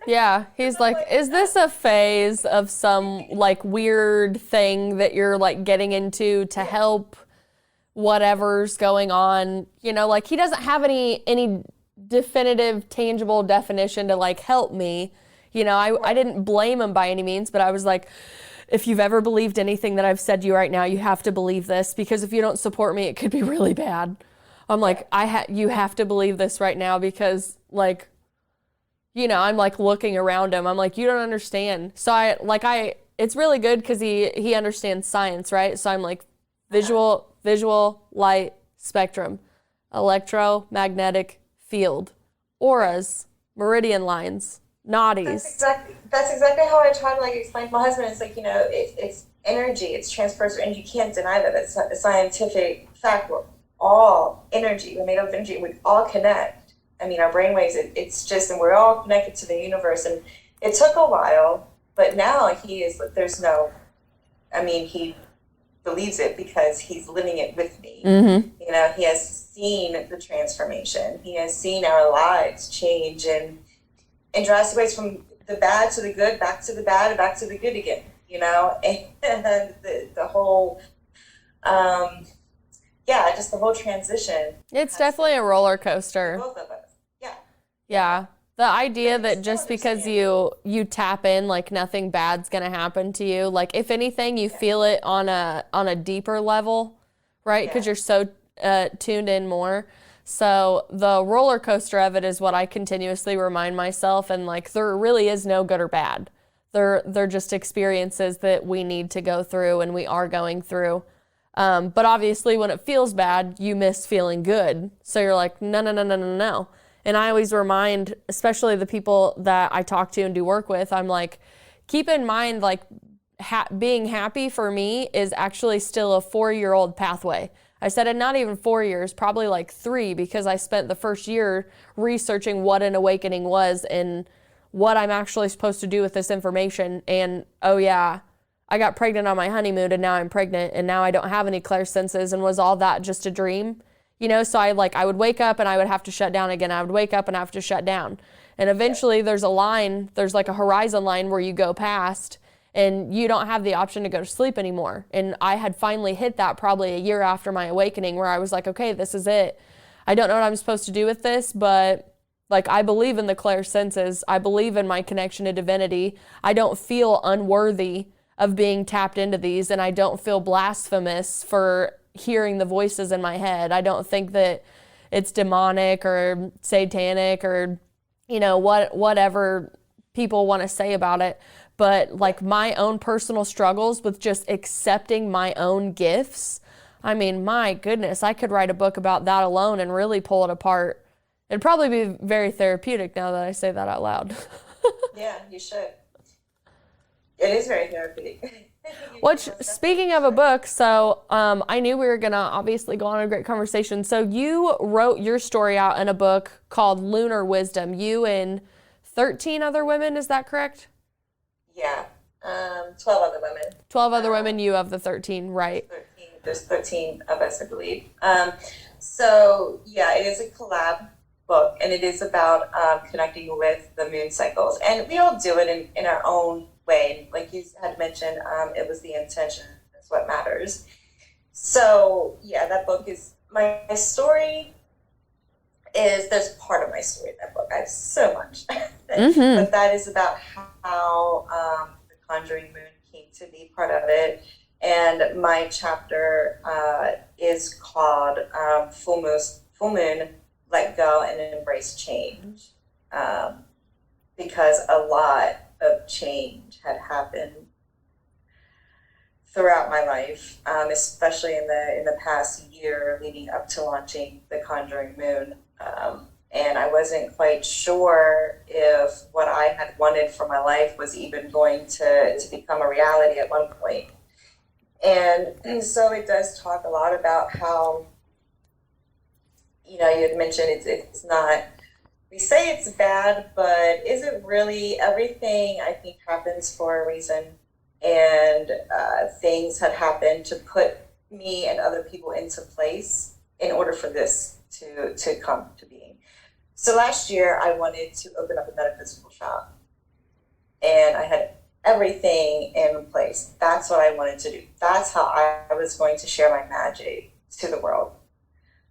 Yeah, he's like, is this a phase of some like weird thing that you're like getting into to help whatever's going on? You know, like he doesn't have any definitive, tangible definition to like help me. You know, I didn't blame him by any means, but I was like, if you've ever believed anything that I've said to you right now, you have to believe this, because if you don't support me, it could be really bad. I'm like, you have to believe this right now, because like, you know, I'm like looking around him. I'm like, you don't understand. So it's really good because he understands science, right? So I'm like, visual, light, spectrum, electromagnetic field, auras, meridian lines, nadis. That's exactly how I try to like explain to my husband. It's like, you know, it's energy, it's transfers, and you can't deny that. It's a scientific fact. We're all energy. We're made up of energy. We all connect. I mean, our brainwaves, it's just, and we're all connected to the universe. And it took a while, but now he believes it because he's living it with me. Mm-hmm. You know, he has seen the transformation. He has seen our lives change in drastic ways, from the bad to the good, back to the bad, and back to the good again, you know? And then the whole, just the whole transition. It's definitely a roller coaster. Both of us, yeah. Yeah. The idea that just because you tap in, like nothing bad's gonna happen to you. Like if anything, you feel it on a deeper level, right? Because you're so tuned in more. So the roller coaster of it is what I continuously remind myself. And like, there really is no good or bad. They're just experiences that we need to go through and we are going through. But obviously when it feels bad, you miss feeling good. So you're like, no. And I always remind, especially the people that I talk to and do work with, I'm like, keep in mind, like being happy for me is actually still a 4-year-old pathway. I said, and not even 4 years, probably like 3, because I spent the first year researching what an awakening was and what I'm actually supposed to do with this information. And oh yeah, I got pregnant on my honeymoon and now I'm pregnant and now I don't have any clairsenses, and was all that just a dream? You know, so I would wake up and I would have to shut down again. I would wake up and I have to shut down. And eventually there's like a horizon line where you go past and you don't have the option to go to sleep anymore. And I had finally hit that probably a year after my awakening, where I was like, okay, this is it. I don't know what I'm supposed to do with this, but like, I believe in the clairsenses. I believe in my connection to divinity. I don't feel unworthy of being tapped into these, and I don't feel blasphemous for hearing the voices in my head. I don't think that it's demonic or satanic or, whatever people want to say about it. But like my own personal struggles with just accepting my own gifts, I mean, my goodness, I could write a book about that alone and really pull it apart. It'd probably be very therapeutic now that I say that out loud. Yeah, you should. It is very therapeutic. Which, speaking of a book, so I knew we were going to obviously go on a great conversation. So you wrote your story out in a book called Lunar Wisdom. You and 13 other women, is that correct? Yeah, 12 other women. 12 other women, you of the 13, right? There's 13 of us, I believe. So, yeah, it is a collab book, and it is about connecting with the moon cycles. And we all do it in our own way. Like you had mentioned, it was the intention. That's what matters. So, yeah, that book is my story. There's part of my story in that book. I have so much. But that is about how the Conjuring Moon came to be part of it. And my chapter is called Full Moon, Let Go and Embrace Change. Because a lot of change had happened throughout my life, especially in the past year leading up to launching the Conjuring Moon. And I wasn't quite sure if what I had wanted for my life was even going to become a reality at one point. And so it does talk a lot about how, you had mentioned it's not, we say it's bad, but is it really? Everything I think happens for a reason. And things had happened to put me and other people into place in order for this to come to being. So last year I wanted to open up a metaphysical shop, and I had everything in place. That's what I wanted to do. That's how I was going to share my magic to the world.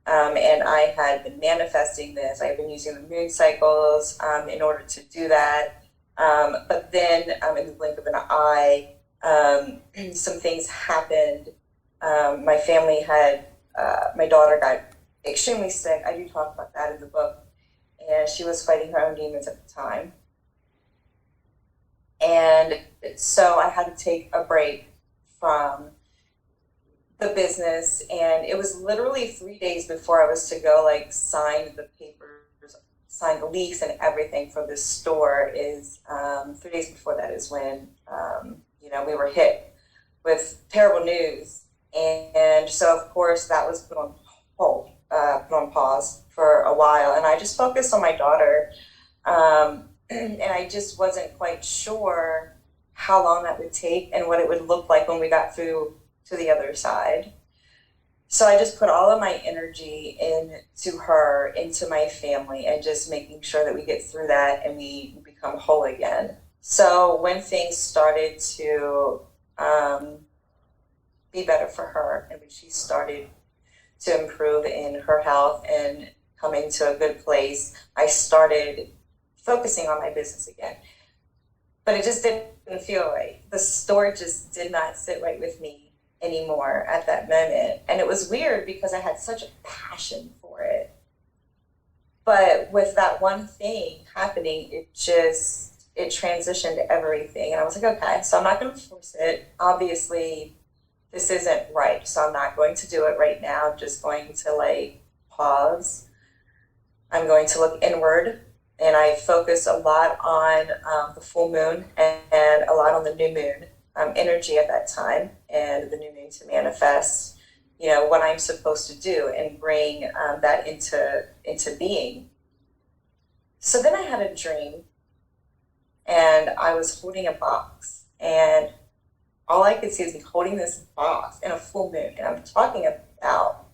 And I had been manifesting this. I've been using the moon cycles in order to do that. But then in the blink of an eye, some things happened. My family had, my daughter got extremely sick. I do talk about that in the book. And she was fighting her own demons at the time. And so I had to take a break from the business. And it was literally 3 days before I was to go sign the papers, sign the lease and everything for this store. 3 days before that is when, we were hit with terrible news. And so, of course, that was put on hold, put on pause for a while. And I just focused on my daughter. And I just wasn't quite sure how long that would take and what it would look like when we got through to the other side. So I just put all of my energy into her, into my family, and just making sure that we get through that and we become whole again. So when things started to be better for her, and when she started to improve in her health and coming to a good place, I started focusing on my business again. But it just didn't feel right. The store just did not sit right with me anymore at that moment. And it was weird because I had such a passion for it. But with that one thing happening, it transitioned everything. And I was like, okay, so I'm not going to force it. Obviously, this isn't right. So I'm not going to do it right now. I'm just going to pause. I'm going to look inward. And I focus a lot on the full moon and a lot on the new moon energy at that time, and the new moon to manifest, what I'm supposed to do and bring that into being. So then I had a dream, and I was holding a box, and all I could see is me holding this box in a full moon, and I'm talking about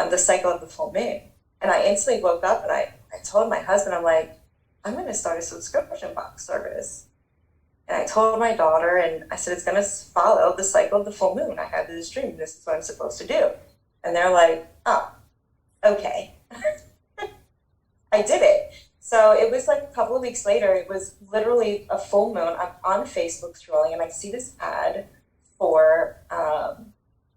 the cycle of the full moon. And I instantly woke up, and I told my husband, I'm like, I'm going to start a subscription box service. And I told my daughter, and I said, it's going to follow the cycle of the full moon. I had this dream. This is what I'm supposed to do. And they're like, oh, okay. I did it. So it was a couple of weeks later. It was literally a full moon. I'm on Facebook scrolling, and I see this ad for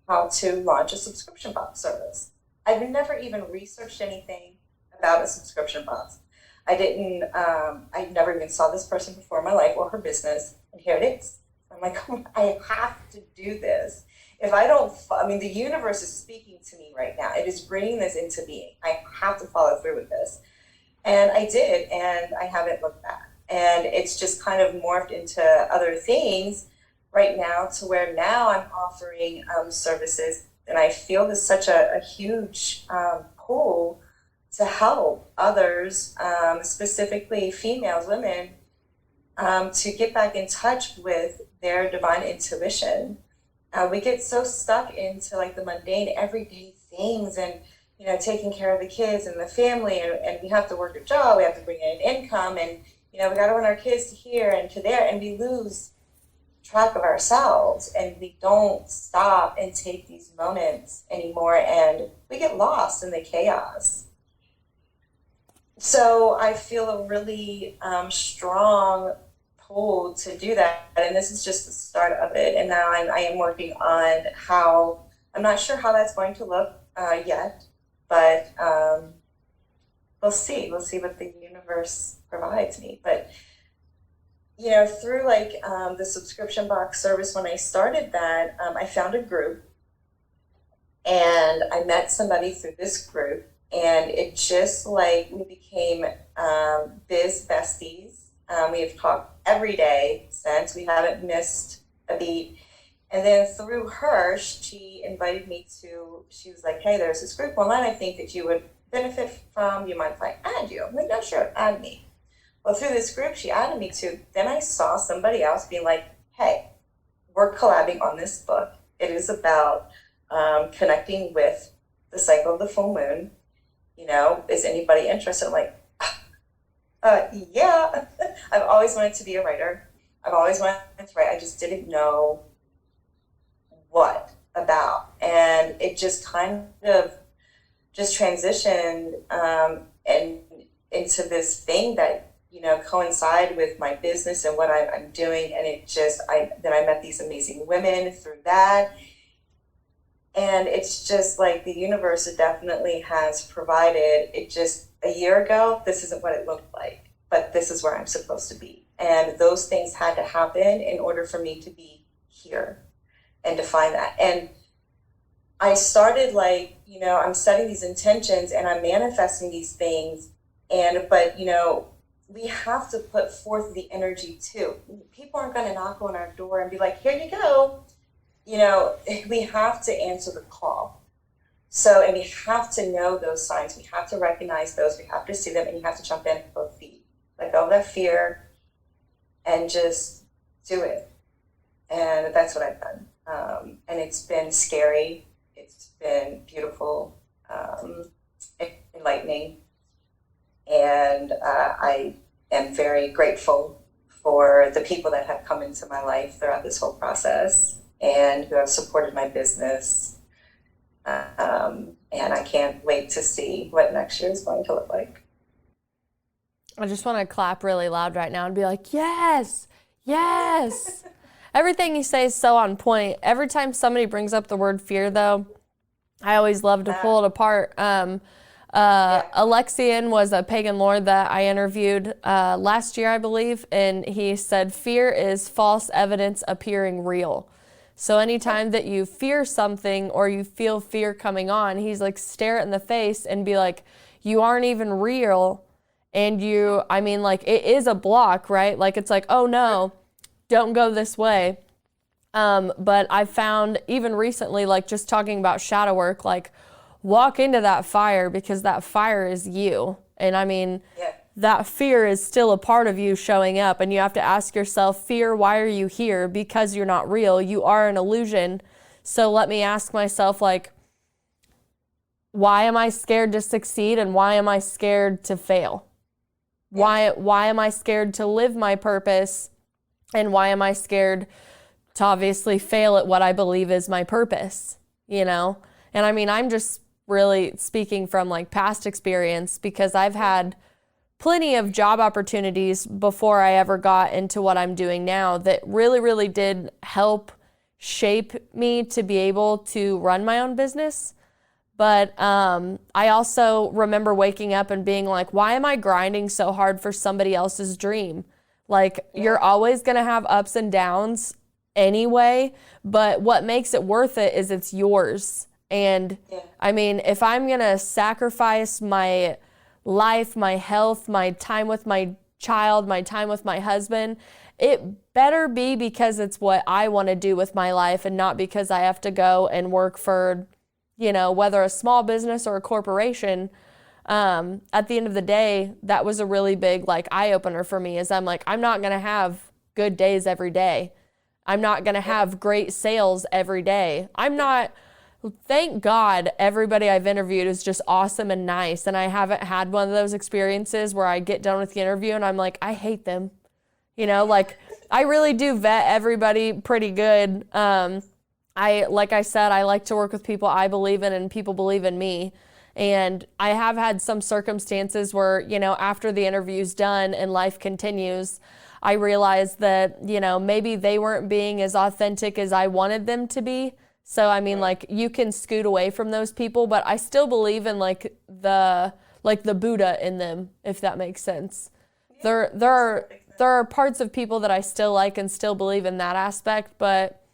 how to launch a subscription box service. I've never even researched anything about a subscription box. I never even saw this person before in my life or her business, and here it is. I'm like, I have to do this. If I don't, the universe is speaking to me right now. It is bringing this into being. I have to follow through with this. And I did, and I haven't looked back. And it's just kind of morphed into other things right now, to where now I'm offering services, and I feel there's such a huge pull to help others, specifically females, women, to get back in touch with their divine intuition. We get so stuck into like the mundane everyday things, and taking care of the kids and the family, and we have to work a job, we have to bring in an income, and we got to run our kids to here and to there, and we lose track of ourselves, and we don't stop and take these moments anymore, and we get lost in the chaos. So I feel a really strong pull to do that, and this is just the start of it. And now I am working on how, I'm not sure how that's going to look yet, but we'll see what the universe provides me. But through the subscription box service, when I started that, I found a group, and I met somebody through this group, and it just we became biz besties. We have talked every day since. We haven't missed a beat. And then through her, she invited me to, she was like, hey, there's this group online I think that you would benefit from. You mind if I add you? I'm like, no, sure, add me. Well, through this group she added me to, then I saw somebody else being like, hey, we're collabing on this book. It is about connecting with the cycle of the full moon. Is anybody interested? I'm like, yeah. I've always wanted to be a writer. I've always wanted to write. I just didn't know what about. And it just kind of just transitioned and into this thing that, coincide with my business and what I'm doing. And then I met these amazing women through that. And it's just like the universe definitely has provided. It just, a year ago, this isn't what it looked like, but this is where I'm supposed to be. And those things had to happen in order for me to be here and to find that. And I started I'm setting these intentions and I'm manifesting these things. But we have to put forth the energy too. People aren't going to knock on our door and be like, here you go. We have to answer the call. So, and we have to know those signs. We have to recognize those. We have to see them, and you have to jump in with both feet. Let go of that fear and just do it. And that's what I've done. And it's been scary. It's been beautiful, enlightening. And I am very grateful for the people that have come into my life throughout this whole process and who have supported my business. And I can't wait to see what next year is going to look like. I just want to clap really loud right now and be like, yes, yes. Everything you say is so on point. Every time somebody brings up the word fear, though, I always love to pull it apart. Alexian was a pagan lord that I interviewed last year, I believe, and he said, fear is false evidence appearing real. So anytime that you fear something or you feel fear coming on, he's like, stare it in the face and be like, you aren't even real. And it is a block, right? Like, it's like, oh no, don't go this way. But I found even recently, just talking about shadow work, walk into that fire, because that fire is you. And that fear is still a part of you showing up, and you have to ask yourself, fear, why are you here? Because you're not real. You are an illusion. So let me ask myself, why am I scared to succeed, and why am I scared to fail? Why am I scared to live my purpose, and why am I scared to obviously fail at what I believe is my purpose, And I'm just really speaking from past experience, because I've had plenty of job opportunities before I ever got into what I'm doing now that really, really did help shape me to be able to run my own business. But I also remember waking up and being like, why am I grinding so hard for somebody else's dream? Like, you're always going to have ups and downs anyway, but what makes it worth it is it's yours. And I mean, if I'm going to sacrifice my life, my health, my time with my child, my time with my husband, it better be because it's what I want to do with my life and not because I have to go and work for, you know, whether a small business or a corporation. At the end of the day, that was a really big like eye opener for me, is I'm like, I'm not going to have good days every day. I'm not going to have great sales every day. Thank God everybody I've interviewed is just awesome and nice. And I haven't had one of those experiences where I get done with the interview and I'm like, I hate them. You know, like I really do vet everybody pretty good. Like I said, I like to work with people I believe in and people believe in me. And I have had some circumstances where, you know, after the interview's done and life continues, I realized that, you know, maybe they weren't being as authentic as I wanted them to be. So, I mean, like, you can scoot away from those people, but I still believe in like the Buddha in them, if that makes sense. There are parts of people that I still like and still believe in that aspect, but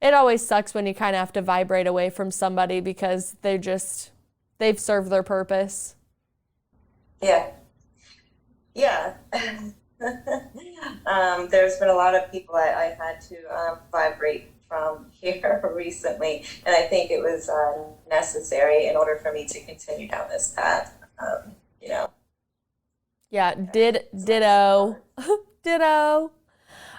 it always sucks when you kind of have to vibrate away from somebody because they've served their purpose. Yeah. Yeah. There's been a lot of people I had to vibrate from here recently, and I think it was necessary in order for me to continue down this path. You know. Yeah, ditto. Ditto.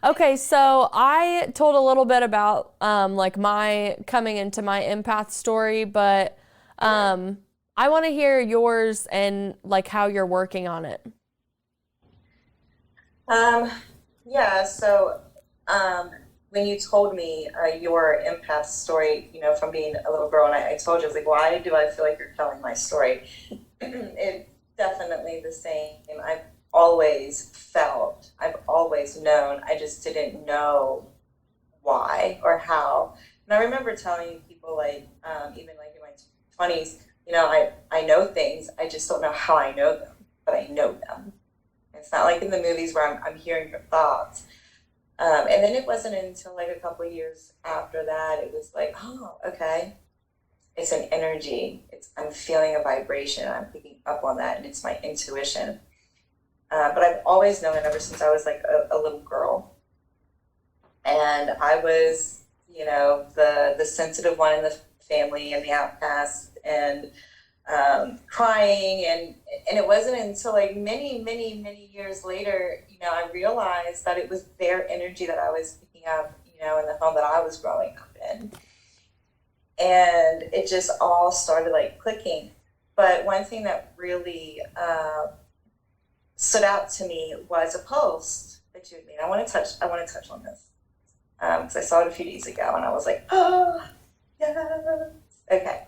Okay, so I told a little bit about like my coming into my empath story, but I want to hear yours and like how you're working on it. Yeah, so when you told me your empath story, you know, from being a little girl, and I told you, I was like, why do I feel like you're telling my story? It definitely the same. I've always known, I just didn't know why or how. And I remember telling people like, even like in my 20s, you know, I know things, I just don't know how I know them, but I know them. It's not like in the movies where I'm hearing your thoughts. And then it wasn't until like a couple of years after that, it was like, oh, okay, it's an energy. I'm feeling a vibration. I'm picking up on that, and it's my intuition. But I've always known it ever since I was like a little girl. And I was, you know, the sensitive one in the family and the outcast, and crying, and it wasn't until like many years later, you know, I realized that it was their energy that I was picking up, you know, in the home that I was growing up in, and it just all started like clicking. But one thing that really stood out to me was a post that you had made. I want to touch on this because I saw it a few days ago, and I was like, oh yes, okay.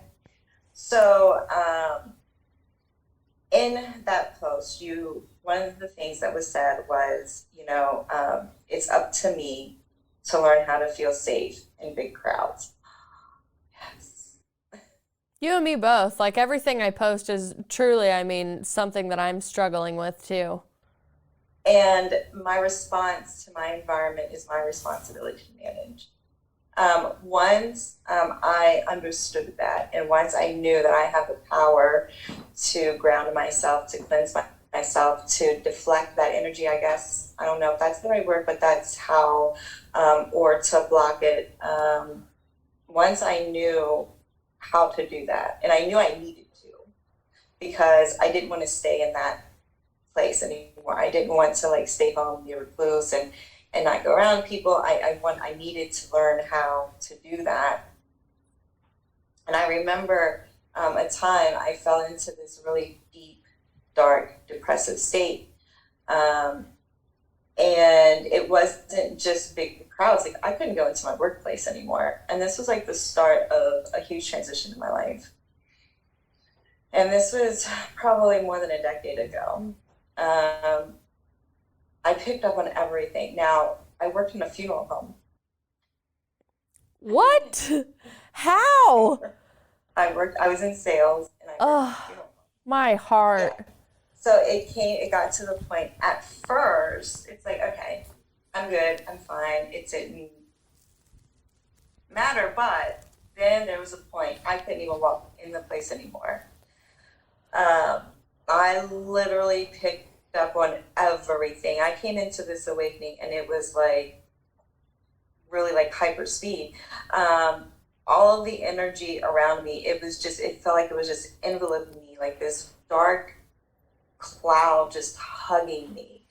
So in that post, one of the things that was said was, you know, it's up to me to learn how to feel safe in big crowds. Yes. You and me both. Like everything I post is truly, I mean, something that I'm struggling with too. And my response to my environment is my responsibility to manage. Once I understood that, and once I knew that I have the power to ground myself, to cleanse myself, to deflect that energy, I guess, I don't know if that's the right word, but that's how, or to block it. Once I knew how to do that, and I knew I needed to, because I didn't want to stay in that place anymore. I didn't want to like stay home, be a recluse, and not go around people. I needed to learn how to do that. And I remember a time I fell into this really deep, dark, depressive state. And it wasn't just big crowds. Like I couldn't go into my workplace anymore. And this was like the start of a huge transition in my life. And this was probably more than a decade ago. I picked up on everything. Now, I worked in a funeral home. What? How? I was in sales and I worked in funeral. My heart. Yeah. So it got to the point at first, it's like, okay, I'm good, I'm fine, it didn't matter, but then there was a point I couldn't even walk in the place anymore. I literally picked up on everything. I came into this awakening and it was like really like hyper speed. All of the energy around me, it felt like it was just enveloping me like this dark cloud just hugging me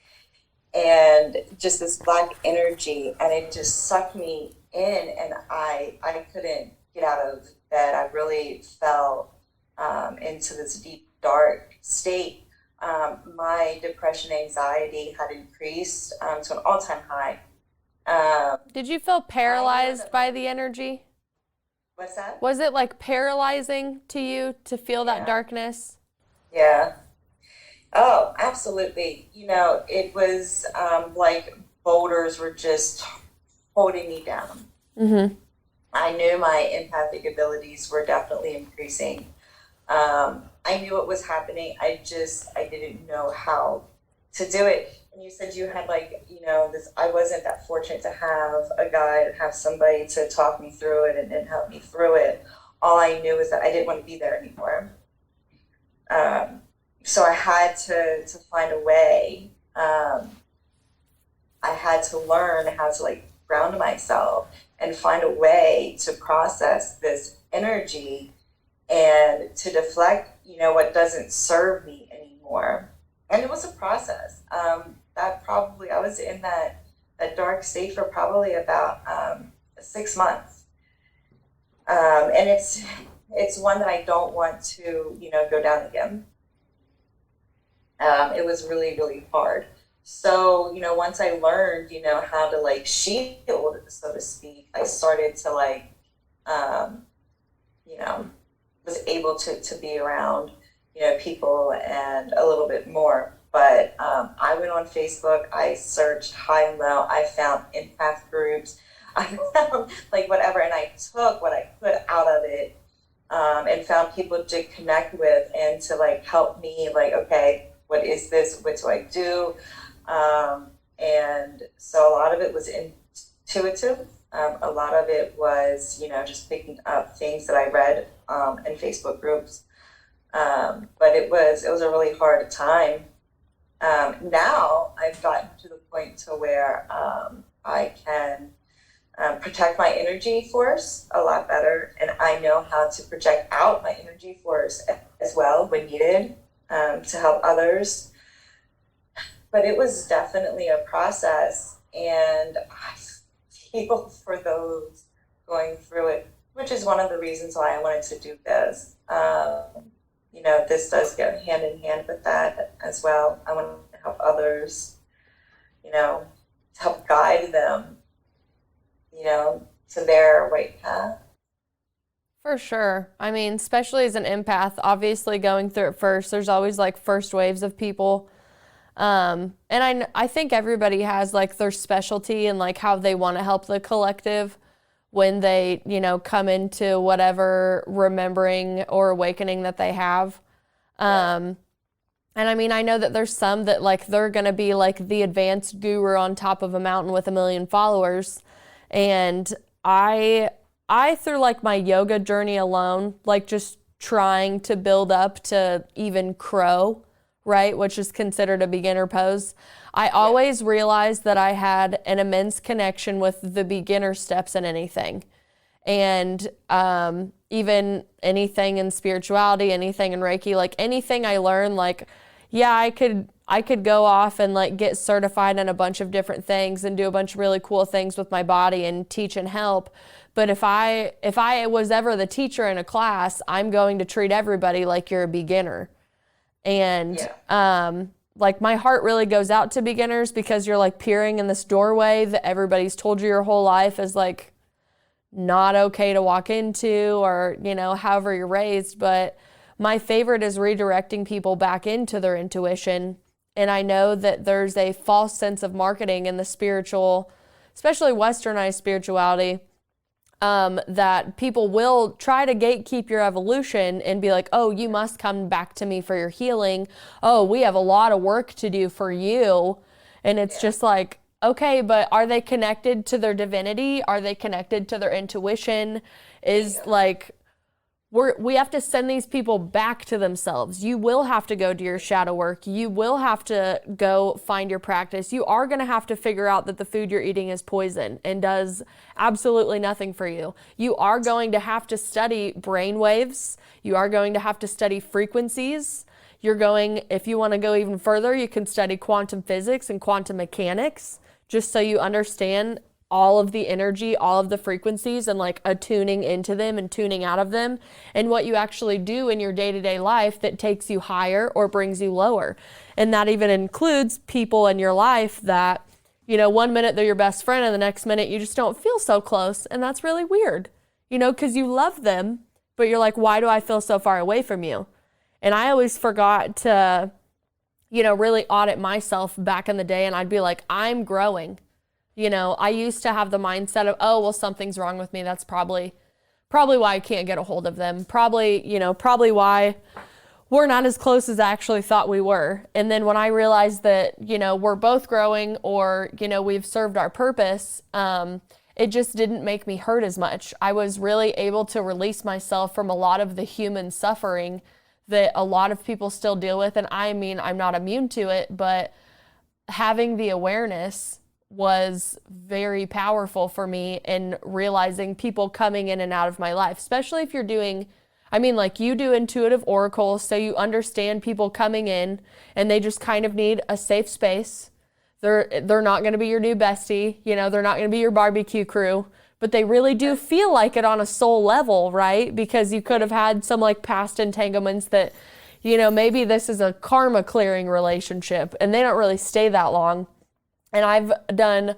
and just this black energy, and it just sucked me in, and I couldn't get out of bed. I really fell into this deep dark state. My depression, anxiety had increased to an all-time high. Did you feel paralyzed by the energy? What's that? Was it like paralyzing to you to feel that darkness? Yeah. Oh, absolutely. It was like boulders were just holding me down. Mm-hmm. I knew my empathic abilities were definitely increasing. I knew what was happening. I didn't know how to do it. And you said you had I wasn't that fortunate to have a guide, have somebody to talk me through it and help me through it. All I knew is that I didn't want to be there anymore. So I had to find a way. I had to learn how to ground myself and find a way to process this energy and to deflect, what doesn't serve me anymore. And it was a process. I was in that dark state for probably about 6 months. And it's one that I don't want to, go down again. It was really, really hard. So, once I learned, how to shield, so to speak, I started to was able to be around, people and a little bit more. But I went on Facebook, I searched high and low, I found empath groups, I found whatever, and I took what I could out of it, and found people to connect with and to help me, okay, what is this? What do I do? And so a lot of it was intuitive. A lot of it was, just picking up things that I read in Facebook groups. But it was a really hard time. Now I've gotten to the point to where I can protect my energy force a lot better, and I know how to project out my energy force as well when needed, to help others. But it was definitely a process, and I feel for those going through it, which is one of the reasons why I wanted to do this. This does go hand in hand with that as well. I want to help others, to help guide them, to their right path. For sure. I mean, especially as an empath, obviously going through it first, there's always first waves of people. And I think everybody has their specialty and how they want to help the collective when they, come into whatever remembering or awakening that they have. And I mean, I know that there's some that they're going to be the advanced guru on top of a mountain with 1 million followers. And I through my yoga journey alone, just trying to build up to even crow, right, which is considered a beginner pose, I always realized that I had an immense connection with the beginner steps in anything. And even anything in spirituality, anything in Reiki, anything I learned, I could go off and get certified in a bunch of different things and do a bunch of really cool things with my body and teach and help. But if I was ever the teacher in a class, I'm going to treat everybody like you're a beginner. And my heart really goes out to beginners, because you're peering in this doorway that everybody's told you your whole life is not okay to walk into, or however you're raised. But my favorite is redirecting people back into their intuition. And I know that there's a false sense of marketing in the spiritual, especially westernized spirituality, that people will try to gatekeep your evolution and be like, oh, you must come back to me for your healing. Oh, we have a lot of work to do for you. And it's just like, okay, but are they connected to their divinity? Are they connected to their intuition? Is like, we have to send these people back to themselves. You will have to go do your shadow work. You will have to go find your practice. You are going to have to figure out that the food you're eating is poison and does absolutely nothing for you. You are going to have to study brain waves. You are going to have to study frequencies. You're going, if you want to go even further, you can study quantum physics and quantum mechanics, just so you understand all of the energy, all of the frequencies, and like attuning into them and tuning out of them, and what you actually do in your day-to-day life that takes you higher or brings you lower. And that even includes people in your life that, you know, one minute they're your best friend and the next minute you just don't feel so close. And that's really weird, you know, because you love them, but you're like, why do I feel so far away from you? And I always forgot to, you know, really audit myself back in the day. And I'd be like, I'm growing. You know, I used to have the mindset of, oh, well, something's wrong with me. That's probably why I can't get a hold of them. Probably why we're not as close as I actually thought we were. And then when I realized that, you know, we're both growing, or, you know, we've served our purpose, it just didn't make me hurt as much. I was really able to release myself from a lot of the human suffering that a lot of people still deal with. And I mean, I'm not immune to it, but having the awareness was very powerful for me in realizing people coming in and out of my life, especially if you're doing, I mean, like you do intuitive oracles, so you understand people coming in and they just kind of need a safe space. They're not going to be your new bestie, you know, they're not going to be your barbecue crew, but they really do feel like it on a soul level, right? Because you could have had some like past entanglements that, you know, maybe this is a karma clearing relationship and they don't really stay that long. And I've done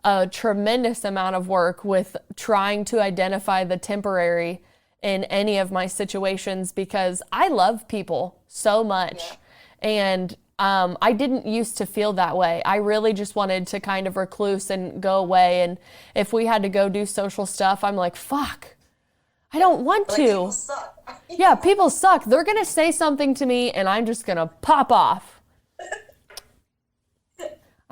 a tremendous amount of work with trying to identify the temporary in any of my situations, because I love people so much. Yeah. And I didn't used to feel that way. I really just wanted to kind of recluse and go away. And if we had to go do social stuff, I'm like, fuck, I don't want to. People suck. Yeah, people suck. They're going to say something to me and I'm just going to pop off.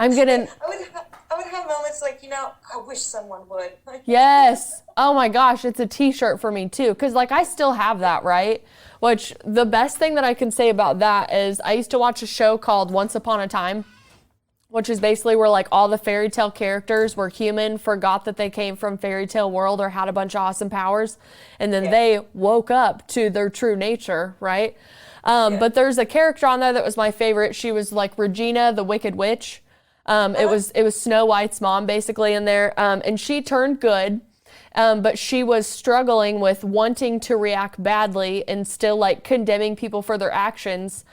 I would have moments like, you know, I wish someone would. Yes. Oh my gosh, it's a t-shirt for me too. Cause like I still have that, right? Which the best thing that I can say about that is I used to watch a show called Once Upon a Time, which is basically where like all the fairy tale characters were human, forgot that they came from fairy tale world or had a bunch of awesome powers. And then they woke up to their true nature, right? But there's a character on there that was my favorite. She was like Regina, the Wicked Witch. It was Snow White's mom basically in there. And she turned good, but she was struggling with wanting to react badly and still like condemning people for their actions.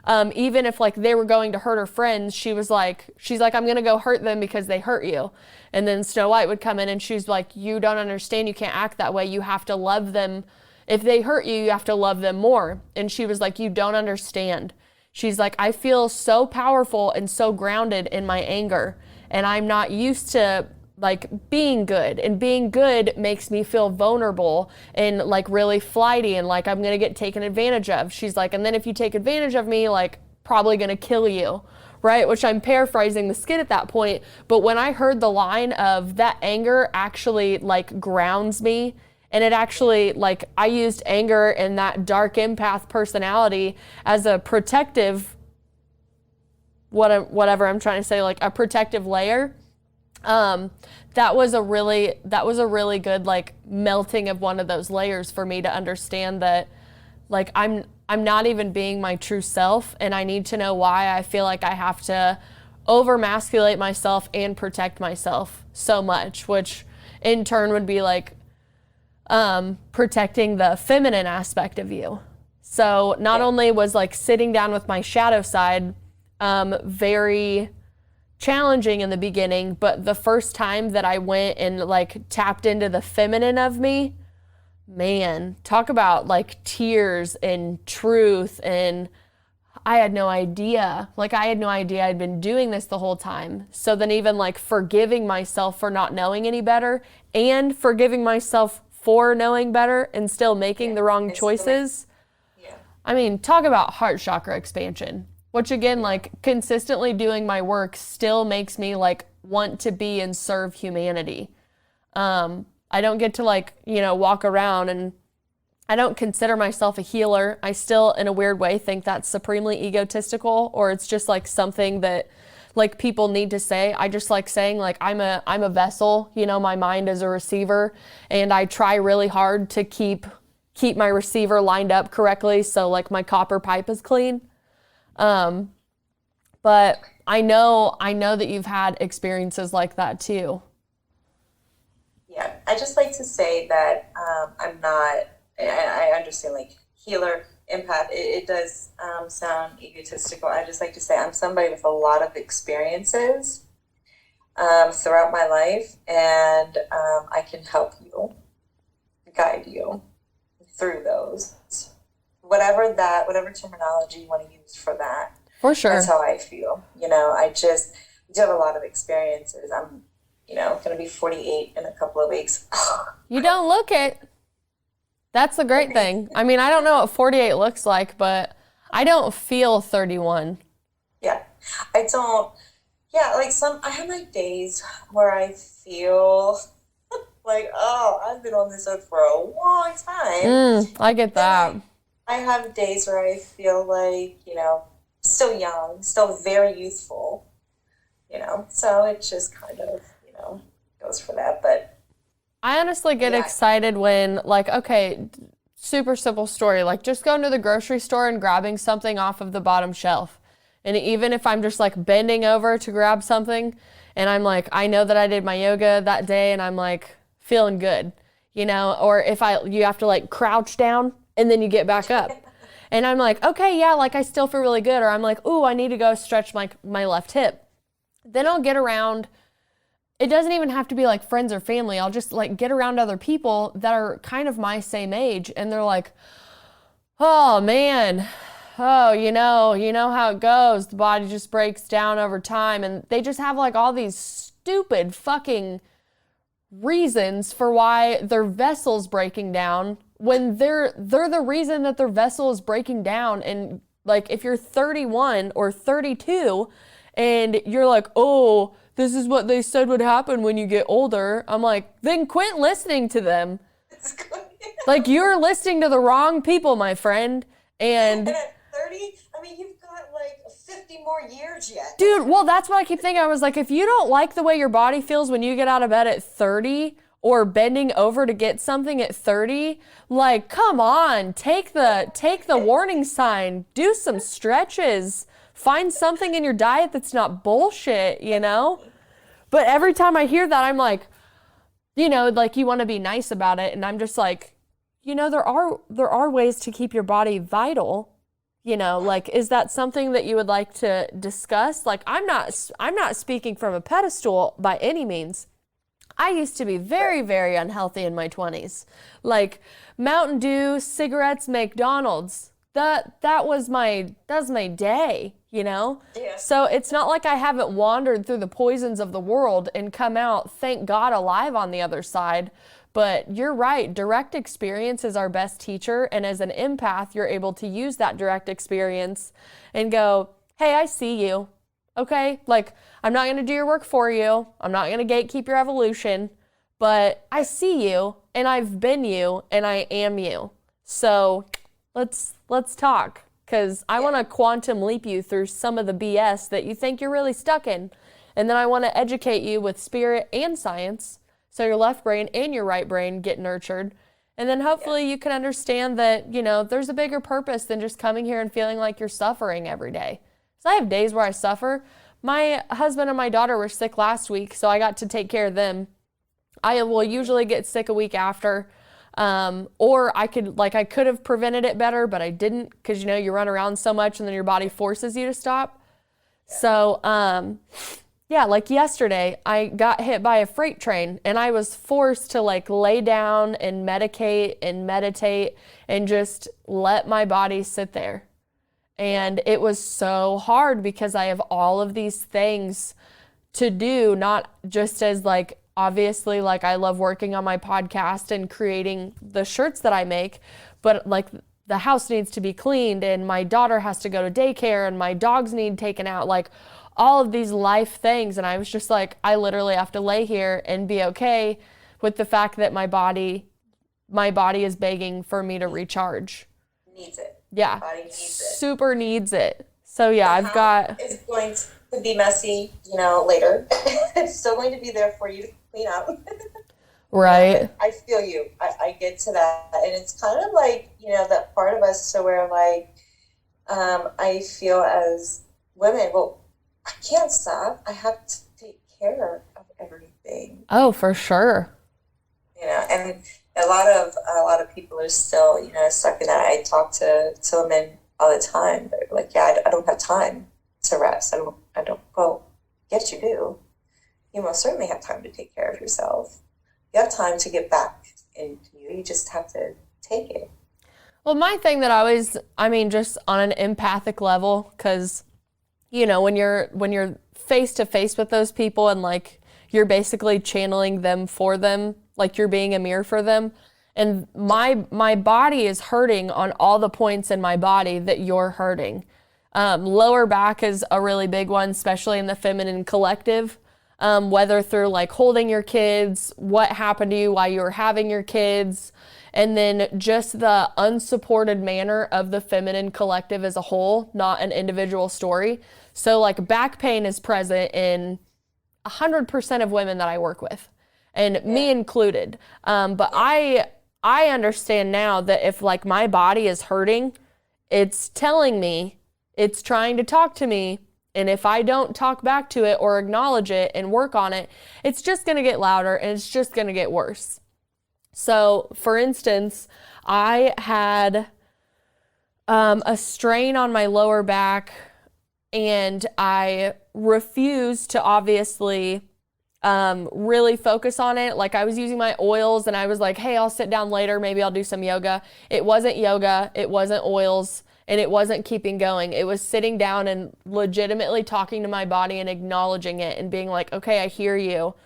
Even if like they were going to hurt her friends, she's like, I'm going to go hurt them because they hurt you. And then Snow White would come in and she's like, you don't understand. You can't act that way. You have to love them. If they hurt you, you have to love them more. And she was like, you don't understand. She's like, I feel so powerful and so grounded in my anger, and I'm not used to like being good, and being good makes me feel vulnerable and like really flighty and like I'm going to get taken advantage of. She's like, and then if you take advantage of me, like probably going to kill you, right? Which I'm paraphrasing the skit at that point. But when I heard the line of that anger actually like grounds me, and it actually, like, I used anger and that dark empath personality as a protective, whatever I'm trying to say, like a protective layer. That was a really good, like, melting of one of those layers for me to understand that, like, I'm not even being my true self, and I need to know why I feel like I have to over-masculate myself and protect myself so much, which in turn would be like, protecting the feminine aspect of you. So not only was like sitting down with my shadow side, very challenging in the beginning, but the first time that I went and like tapped into the feminine of me, man, talk about like tears and truth and I had no idea. Like, I had no idea I'd been doing this the whole time. So then even like forgiving myself for not knowing any better and forgiving myself for knowing better and still making the wrong choices. I mean, talk about heart chakra expansion, which again, like consistently doing my work still makes me like want to be and serve humanity. I don't get to like, walk around and I don't consider myself a healer. I still, in a weird way, think that's supremely egotistical, or it's just like something that like people need to say. I just like saying like I'm a vessel, my mind is a receiver, and I try really hard to keep my receiver lined up correctly so like my copper pipe is clean. But I know that you've had experiences like that too. Yeah, I just like to say that I'm not, I understand like healer, empath, it does sound egotistical. I just like to say I'm somebody with a lot of experiences throughout my life, and I can help you, guide you through those. Whatever terminology you want to use for that. For sure. That's how I feel. I just do have a lot of experiences. I'm, going to be 48 in a couple of weeks. You don't look it. That's the great thing. I mean, I don't know what 48 looks like, but I don't feel 31. Yeah. I don't. Yeah, like I have like days where I feel like, oh, I've been on this earth for a long time. I get that. I have days where I feel like, still young, still very youthful, so it just kind of, goes for that. But I honestly get excited when, like, okay, super simple story, like just going to the grocery store and grabbing something off of the bottom shelf. And even if I'm just like bending over to grab something and I'm like, I know that I did my yoga that day and I'm like feeling good, or if you have to like crouch down and then you get back up. And I'm like, okay, yeah, like I still feel really good. Or I'm like, ooh, I need to go stretch my left hip. Then I'll get around. It doesn't even have to be like friends or family. I'll just like get around other people that are kind of my same age. And they're like, oh man, you know how it goes. The body just breaks down over time. And they just have like all these stupid fucking reasons for why their vessel's breaking down when they're the reason that their vessel is breaking down. And like if you're 31 or 32 and you're like, oh, this is what they said would happen when you get older, I'm like, then quit listening to them. Like, you're listening to the wrong people, my friend. And at 30, I mean, you've got like 50 more years yet. Dude, well, that's what I keep thinking. I was like, if you don't like the way your body feels when you get out of bed at 30 or bending over to get something at 30, like, come on, take the warning sign, do some stretches, find something in your diet that's not bullshit, But every time I hear that, I'm like, like you want to be nice about it. And I'm just like, there are ways to keep your body vital, like, is that something that you would like to discuss? Like, I'm not speaking from a pedestal by any means. I used to be very, very unhealthy in my 20s. Like Mountain Dew, cigarettes, McDonald's. That's my day, Yeah. So it's not like I haven't wandered through the poisons of the world and come out, thank God, alive on the other side. But you're right, direct experience is our best teacher. And as an empath, you're able to use that direct experience and go, hey, I see you. Okay? Like, I'm not going to do your work for you. I'm not going to gatekeep your evolution. But I see you, and I've been you, and I am you. So let's talk, because I want to quantum leap you through some of the BS that you think you're really stuck in. And then I want to educate you with spirit and science, so your left brain and your right brain get nurtured. And then hopefully you can understand that, there's a bigger purpose than just coming here and feeling like you're suffering every day. So I have days where I suffer. My husband and my daughter were sick last week, so I got to take care of them. I will usually get sick a week after. Or I could have prevented it better, but I didn't, because you run around so much and then your body forces you to stop. So like yesterday I got hit by a freight train and I was forced to like lay down and medicate and meditate and just let my body sit there. And it was so hard because I have all of these things to do, not just as like, obviously, like I love working on my podcast and creating the shirts that I make, but like the house needs to be cleaned and my daughter has to go to daycare and my dogs need taken out, like all of these life things. And I was just like, I literally have to lay here and be okay with the fact that my body is begging for me to recharge. Needs it. Yeah. Body needs it. Super needs it. So yeah, I've got. It's going to be messy, later. It's still going to be there for you to clean up. Right. I feel you. I get to that. And it's kind of like, that part of us to where like, I feel as women, well, I can't stop. I have to take care of everything. Oh, for sure. And a lot of people are still, stuck in that. I talk to women all the time. They're like, yeah, I don't have time to rest. I don't. Well, yes, you do. You most certainly have time to take care of yourself. You have time to get back into you. You just have to take it. Well, my thing that just on an empathic level, because, when you're face to face with those people and like you're basically channeling them for them, like you're being a mirror for them. And my body is hurting on all the points in my body that you're hurting. Lower back is a really big one, especially in the feminine collective. Whether through like holding your kids, what happened to you while you were having your kids, and then just the unsupported manner of the feminine collective as a whole, not an individual story. So like back pain is present in 100% of women that I work with, and me included. But I understand now that if like my body is hurting, it's telling me, it's trying to talk to me. And if I don't talk back to it or acknowledge it and work on it, it's just going to get louder and it's just going to get worse. So for instance, I had a strain on my lower back and I refused to obviously really focus on it. Like I was using my oils and I was like, hey, I'll sit down later. Maybe I'll do some yoga. It wasn't yoga. It wasn't oils. And it wasn't keeping going. It was sitting down and legitimately talking to my body and acknowledging it and being like, okay, I hear you.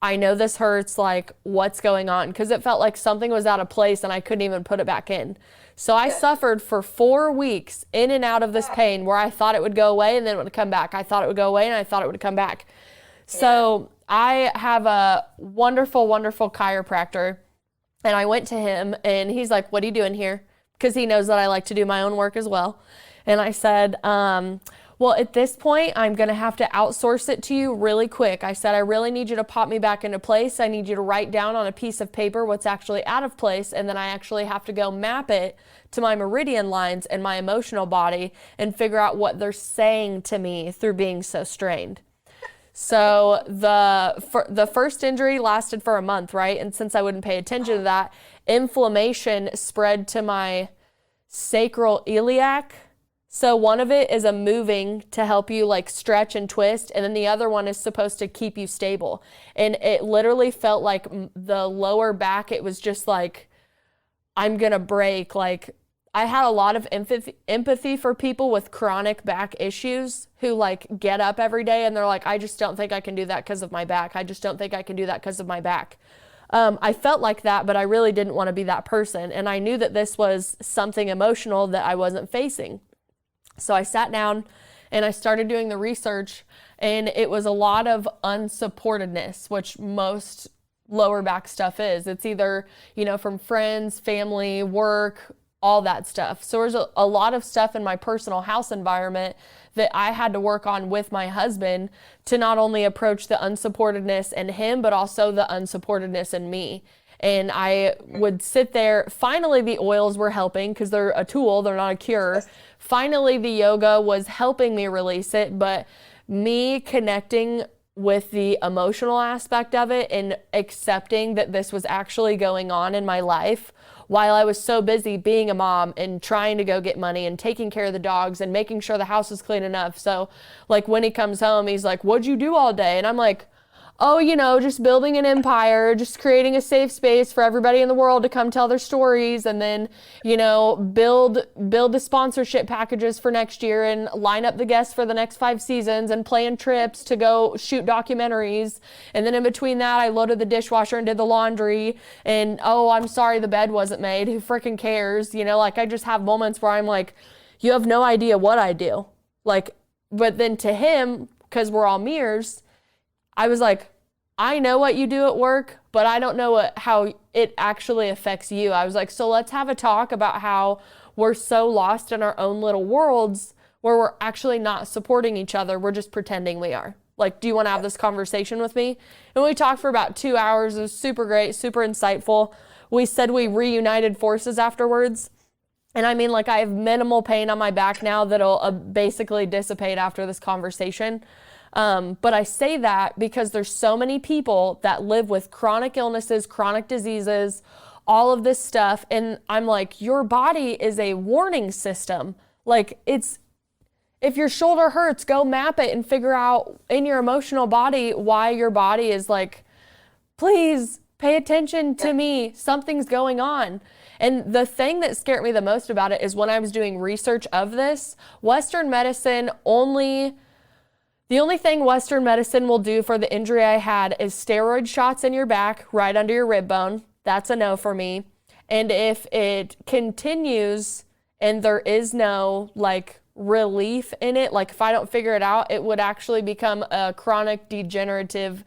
I know this hurts. Like, what's going on? Because it felt like something was out of place and I couldn't even put it back in. So I suffered for 4 weeks in and out of this pain where I thought it would go away and then it would come back. I thought it would go away and I thought it would come back. So I have a wonderful, wonderful chiropractor and I went to him and he's like, what are you doing here? Because he knows that I like to do my own work as well. And I said, well, at this point, I'm going to have to outsource it to you really quick. I said, I really need you to pop me back into place. I need you to write down on a piece of paper what's actually out of place. And then I actually have to go map it to my meridian lines and my emotional body and figure out what they're saying to me through being so strained. So the first injury lasted for a month, right? And since I wouldn't pay attention to that, inflammation spread to my sacral iliac. So one of it is a moving to help you like stretch and twist. And then the other one is supposed to keep you stable. And it literally felt like the lower back, it was just like, I'm going to break. Like I had a lot of empathy for people with chronic back issues who like get up every day and they're like, I just don't think I can do that because of my back. I just don't think I can do that because of my back. I felt like that, but I really didn't want to be that person. And I knew that this was something emotional that I wasn't facing. So I sat down and I started doing the research, and it was a lot of unsupportedness, which most lower back stuff is. It's either, from friends, family, work, all that stuff. So there's a lot of stuff in my personal house environment that I had to work on with my husband to not only approach the unsupportedness in him, but also the unsupportedness in me. And I would sit there. Finally, the oils were helping because they're a tool. They're not a cure. Finally, the yoga was helping me release it, but me connecting with the emotional aspect of it and accepting that this was actually going on in my life while I was so busy being a mom and trying to go get money and taking care of the dogs and making sure the house is clean enough. So like when he comes home, he's like, what'd you do all day? And I'm like, oh, just building an empire, just creating a safe space for everybody in the world to come tell their stories, and then, build the sponsorship packages for next year and line up the guests for the next 5 seasons and plan trips to go shoot documentaries. And then in between that, I loaded the dishwasher and did the laundry. And, oh, I'm sorry the bed wasn't made. Who freaking cares? I just have moments where I'm like, you have no idea what I do. But then to him, because we're all mirrors, I was like, I know what you do at work, but I don't know how it actually affects you. I was like, so let's have a talk about how we're so lost in our own little worlds where we're actually not supporting each other. We're just pretending we are. Do you want to have this conversation with me? And we talked for about 2 hours. It was super great, super insightful. We said we reunited forces afterwards. And I mean, I have minimal pain on my back now that'll basically dissipate after this conversation. But I say that because there's so many people that live with chronic illnesses, chronic diseases, all of this stuff. And I'm like, your body is a warning system. If your shoulder hurts, go map it and figure out in your emotional body why your body is like, please pay attention to me. Something's going on. And the thing that scared me the most about it is when I was doing research of this, Western medicine the only thing Western medicine will do for the injury I had is steroid shots in your back, right under your rib bone. That's a no for me. And if it continues and there is no relief in it, if I don't figure it out, it would actually become a chronic degenerative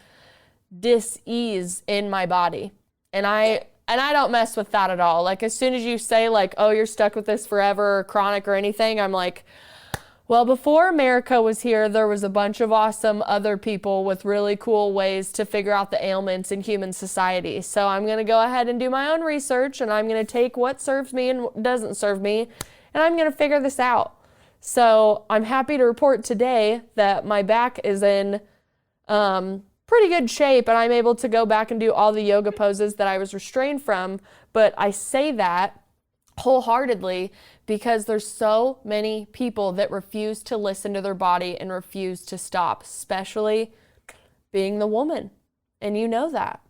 dis-ease in my body. And I don't mess with that at all. As soon as you say oh, you're stuck with this forever or chronic or anything, I'm like, well, before America was here, there was a bunch of awesome other people with really cool ways to figure out the ailments in human society. So I'm going to go ahead and do my own research, and I'm going to take what serves me and what doesn't serve me, and I'm going to figure this out. So I'm happy to report today that my back is in pretty good shape, and I'm able to go back and do all the yoga poses that I was restrained from. But I say that wholeheartedly because there's so many people that refuse to listen to their body and refuse to stop, especially being the woman. And you know that.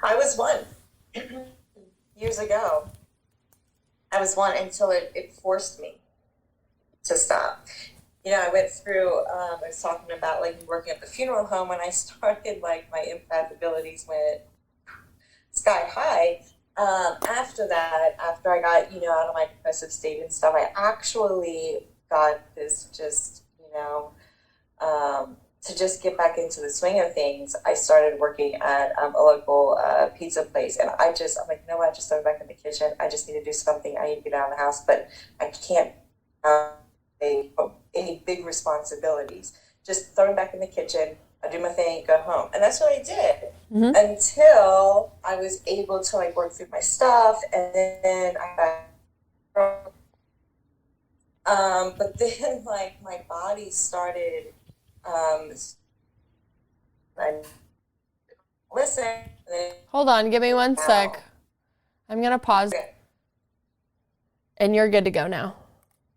I was one years ago. I was one until it forced me to stop. I went through, I was talking about working at the funeral home when I started, my empath abilities went sky high. After that, after I got, out of my depressive state and stuff, I actually got this to just get back into the swing of things. I started working at a local pizza place, and I'm like, no, I just started back in the kitchen. I just need to do something. I need to get out of the house, but I can't any big responsibilities. Just throw them back in the kitchen. I do my thing, go home. And that's what I did until I was able to work through my stuff. And then but then my body started, I listen. Hold on, give me one sec. I'm going to pause. Okay. And you're good to go now.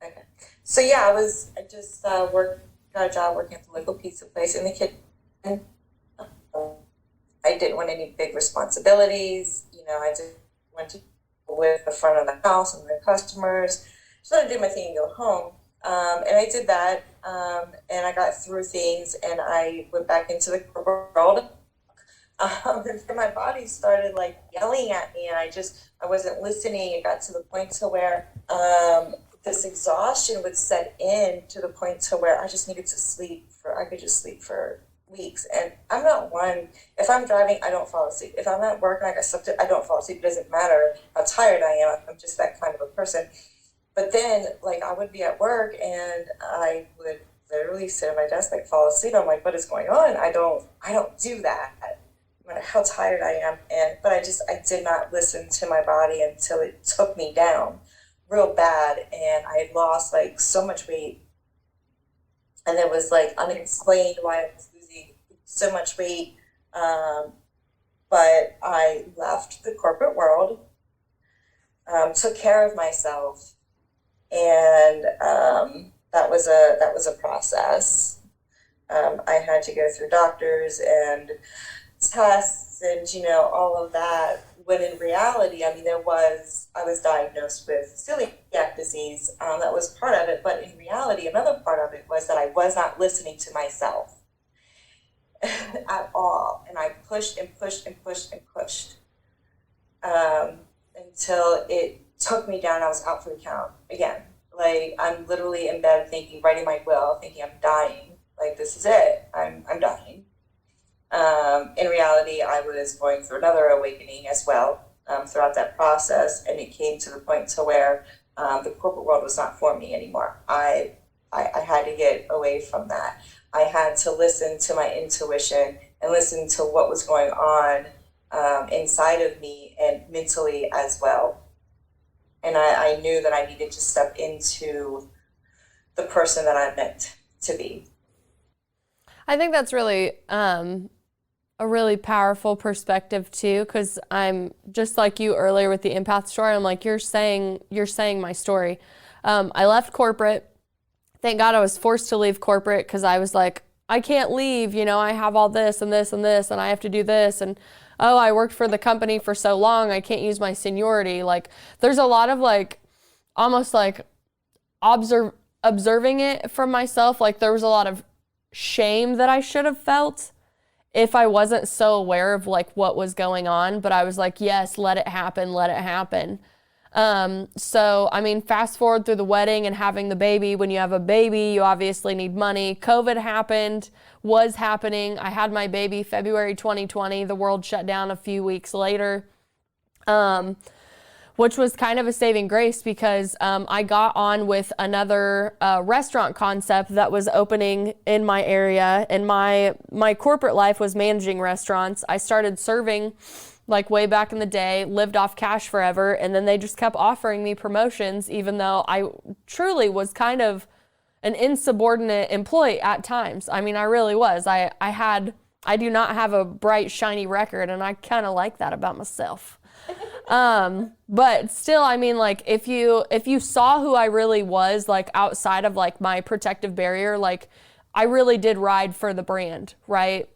Okay. So yeah, I just got a job working at the local pizza place in the kitchen. I didn't want any big responsibilities. I just went to with the front of the house and the customers. So I did my thing and go home. And I did that. And I got through things and I went back into the corporate world. And then my body started yelling at me and I wasn't listening. It got to the point to where this exhaustion would set in to the point to where I just needed to I could just sleep for weeks. And I'm not one, if I'm driving, I don't fall asleep. If I'm at work and I got stuff to, I don't fall asleep. It doesn't matter how tired I am. I'm just that kind of a person. But then I would be at work and I would literally sit at my desk, fall asleep. I'm like, what is going on? I don't do that, no matter how tired I am. But I did not listen to my body until it took me down real bad. And I had lost so much weight. And it was unexplained why I was losing so much weight. But I left the corporate world, took care of myself, and that was a process. I had to go through doctors and tests and, all of that. When in reality, I mean, I was diagnosed with celiac disease. That was part of it. But in reality, another part of it was that I was not listening to myself at all. And I pushed and pushed and pushed and pushed until it took me down. I was out for the count again. Like, I'm literally in bed thinking, writing my will, thinking I'm dying. Like, this is it. I'm dying. In reality, I was going through another awakening as well throughout that process, and it came to the point to where the corporate world was not for me anymore. I had to get away from that. I had to listen to my intuition and listen to what was going on inside of me and mentally as well. And I knew that I needed to step into the person that I meant to be. I think that's really a really powerful perspective too, because I'm just like you earlier with the empath story. I'm like, you're saying my story. I left corporate. Thank God I was forced to leave corporate, because I was like, I can't leave, I have all this and this and this, and I have to do this, and oh, I worked for the company for so long, I can't use my seniority. Like, there's a lot of like, almost like observing it from myself. Like, there was a lot of shame that I should have felt if I wasn't so aware of like what was going on. But I was like, yes, let it happen, let it happen. So, I mean, fast forward through the wedding and having the baby. When you have a baby, you obviously need money. COVID was happening. I had my baby February 2020. The world shut down a few weeks later, which was kind of a saving grace, because I got on with another restaurant concept that was opening in my area, and my corporate life was managing restaurants. I started serving like way back in the day, lived off cash forever, and then they just kept offering me promotions, even though I truly was kind of an insubordinate employee at times. I mean, I really was. I do not have a bright, shiny record, and I kind of like that about myself. But still, I mean, like, if you saw who I really was, like, outside of like my protective barrier, like, I really did ride for the brand, right?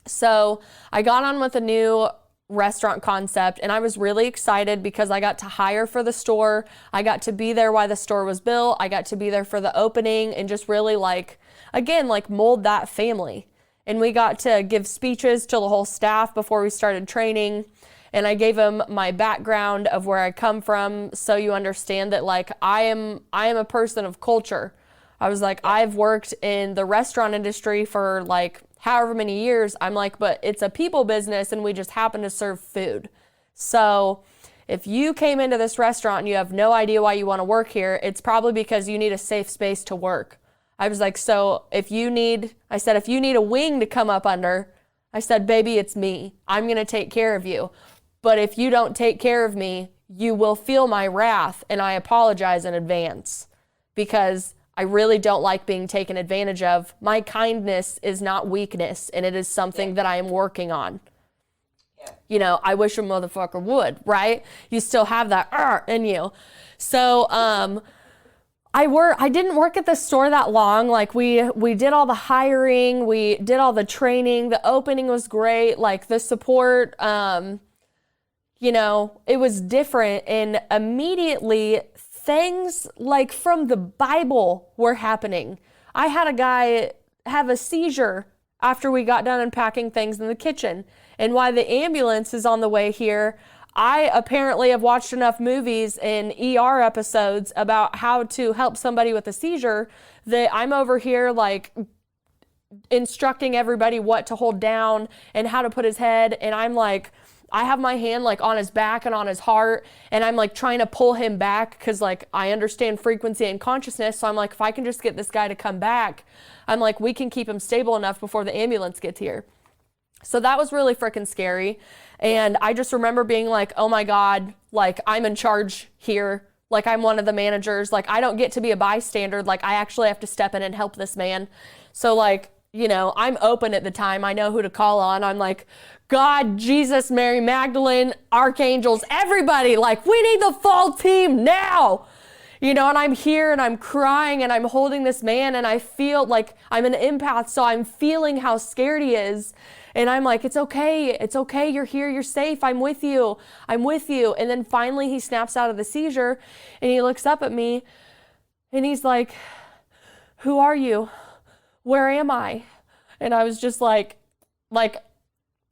So I got on with a new restaurant concept, and I was really excited because I got to hire for the store. I got to be there while the store was built. I got to be there for the opening and just really like, again, like mold that family. And we got to give speeches to the whole staff before we started training. And I gave them my background of where I come from, so you understand that like I am a person of culture. I was like, I've worked in the restaurant industry for like however many years. I'm like, but it's a people business, and we just happen to serve food. So if you came into this restaurant and you have no idea why you want to work here, it's probably because you need a safe space to work. I was like, so if you need a wing to come up under, I said, baby, it's me. I'm going to take care of you. But if you don't take care of me, you will feel my wrath, and I apologize in advance, because I really don't like being taken advantage of. My kindness is not weakness, and it is something that I am working on. Yeah. I wish a motherfucker would, right? You still have that in you. So I didn't work at the store that long. Like we did all the hiring, we did all the training, the opening was great, like the support, it was different, and immediately things like from the Bible were happening. I had a guy have a seizure after we got done unpacking things in the kitchen. And while the ambulance is on the way here, I apparently have watched enough movies and ER episodes about how to help somebody with a seizure that I'm over here like instructing everybody what to hold down and how to put his head. And I'm like, I have my hand like on his back and on his heart, and I'm like trying to pull him back because like I understand frequency and consciousness. So I'm like, if I can just get this guy to come back, I'm like, we can keep him stable enough before the ambulance gets here. So that was really freaking scary. And I just remember being like, oh my God, like I'm in charge here. Like I'm one of the managers. Like I don't get to be a bystander. Like I actually have to step in and help this man. So like, I'm open at the time. I know who to call on. I'm like, God, Jesus, Mary Magdalene, archangels, everybody, like we need the full team now. you know, and I'm here and I'm crying and I'm holding this man and I feel like I'm an empath, so I'm feeling how scared he is. And I'm like, it's okay, you're here, you're safe, I'm with you. And then finally he snaps out of the seizure and he looks up at me and he's like, who are you? Where am I? And I was just like,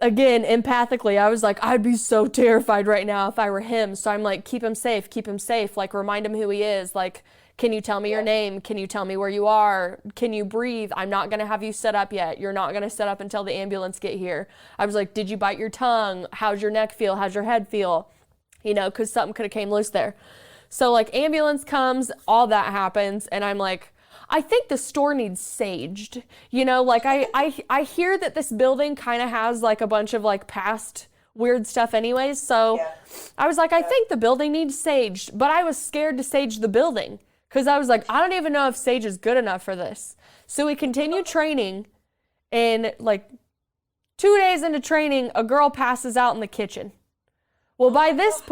again, empathically, I was like, I'd be so terrified right now if I were him. So I'm like, keep him safe, like remind him who he is. Like, can you tell me your name? Can you tell me where you are? Can you breathe? I'm not going to have you set up yet. You're not going to set up until the ambulance get here. I was like, did you bite your tongue? How's your neck feel? How's your head feel? You know, because something could have came loose there. So like ambulance comes, all that happens. And I'm like, I think the store needs saged. You know, like I hear that this building kind of has like a bunch of like past weird stuff anyways. So I was like, I think the building needs saged, but I was scared to sage the building because I was like, I don't even know if sage is good enough for this. So we continued training, and like 2 days into training, a girl passes out in the kitchen. Well, by this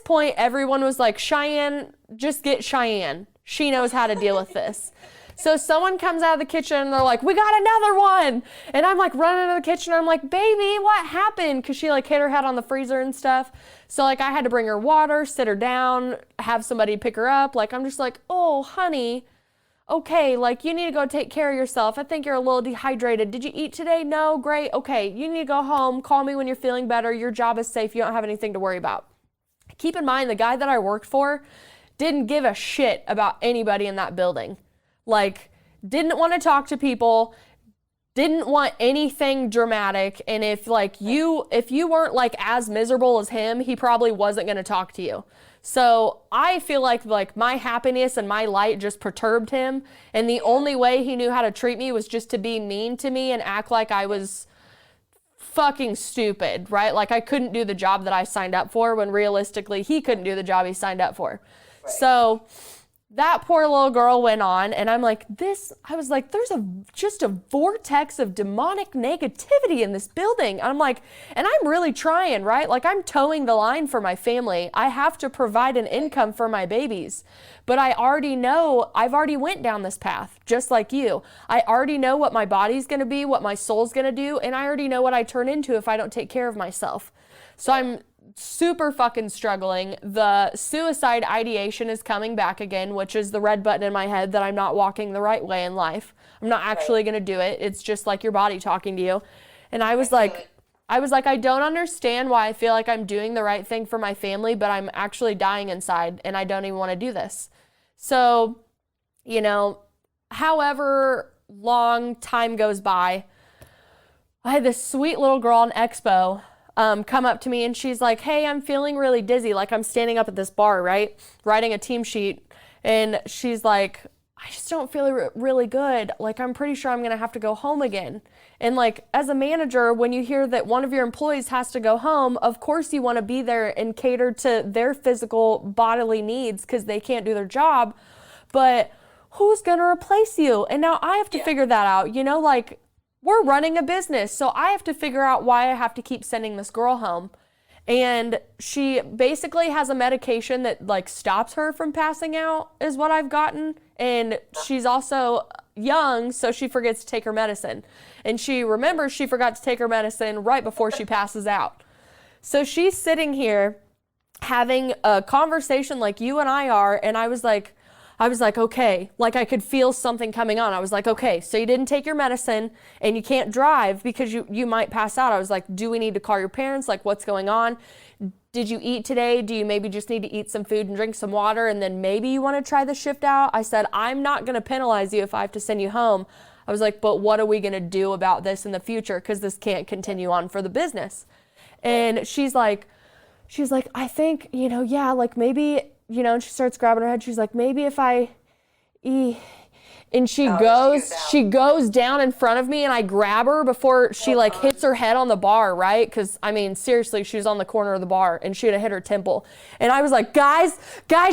point, everyone was like, Cheyenne, just get Cheyenne. She knows how to deal with this. So someone comes out of the kitchen and they're like, we got another one. And I'm like running into the kitchen. I'm like, baby, what happened? Because she like hit her head on the freezer and stuff. So like I had to bring her water, sit her down, have somebody pick her up. Like I'm just like, oh, honey, okay, like you need to go take care of yourself. I think you're a little dehydrated. Did you eat today? No, great. Okay, you need to go home. Call me when you're feeling better. Your job is safe. You don't have anything to worry about. Keep in mind, the guy that I worked for didn't give a shit about anybody in that building. Like, didn't want to talk to people, didn't want anything dramatic. And if you weren't like as miserable as him, he probably wasn't going to talk to you. So I feel like my happiness and my light just perturbed him. And the only way he knew how to treat me was just to be mean to me and act like I was fucking stupid, right? Like I couldn't do the job that I signed up for when realistically he couldn't do the job he signed up for. Right. So that poor little girl went on, and I'm like, I was like, there's just a vortex of demonic negativity in this building. I'm like, and I'm really trying, right? Like I'm towing the line for my family. I have to provide an income for my babies, but I already know, I've already went down this path, just like you. I already know what my body's going to be, what my soul's going to do, and I already know what I turn into if I don't take care of myself. So I'm super fucking struggling. The suicide ideation is coming back again, which is the red button in my head that I'm not walking the right way in life. I'm not actually going to do it. It's just like your body talking to you. And I was like, I don't understand why I feel like I'm doing the right thing for my family, but I'm actually dying inside and I don't even want to do this. So, you know, however long time goes by, I had this sweet little girl on Expo come up to me and she's like, hey, I'm feeling really dizzy. Like I'm standing up at this bar, right? Writing a team sheet. And she's like, I just don't feel really good. Like, I'm pretty sure I'm going to have to go home again. And like, as a manager, when you hear that one of your employees has to go home, of course you want to be there and cater to their physical bodily needs because they can't do their job. But who's going to replace you? And now I have to figure that out, you know, like, we're running a business, so I have to figure out why I have to keep sending this girl home. And she basically has a medication that like stops her from passing out is what I've gotten. And she's also young, so she forgets to take her medicine. And she remembers she forgot to take her medicine right before she passes out. So she's sitting here having a conversation like you and I are, and I was like, okay, like I could feel something coming on. I was like, okay, so you didn't take your medicine and you can't drive because you might pass out. I was like, do we need to call your parents? Like, what's going on? Did you eat today? Do you maybe just need to eat some food and drink some water? And then maybe you want to try the shift out? I said, I'm not going to penalize you if I have to send you home. I was like, but what are we going to do about this in the future? Because this can't continue on for the business. And she's like, I think, you know, yeah, like maybe, you know, and she starts grabbing her head. She's like, maybe if I eat. And she goes down in front of me and I grab her before she like hits her head on the bar, right? Because I mean, seriously, she was on the corner of the bar and she had hit her temple. And I was like, guys,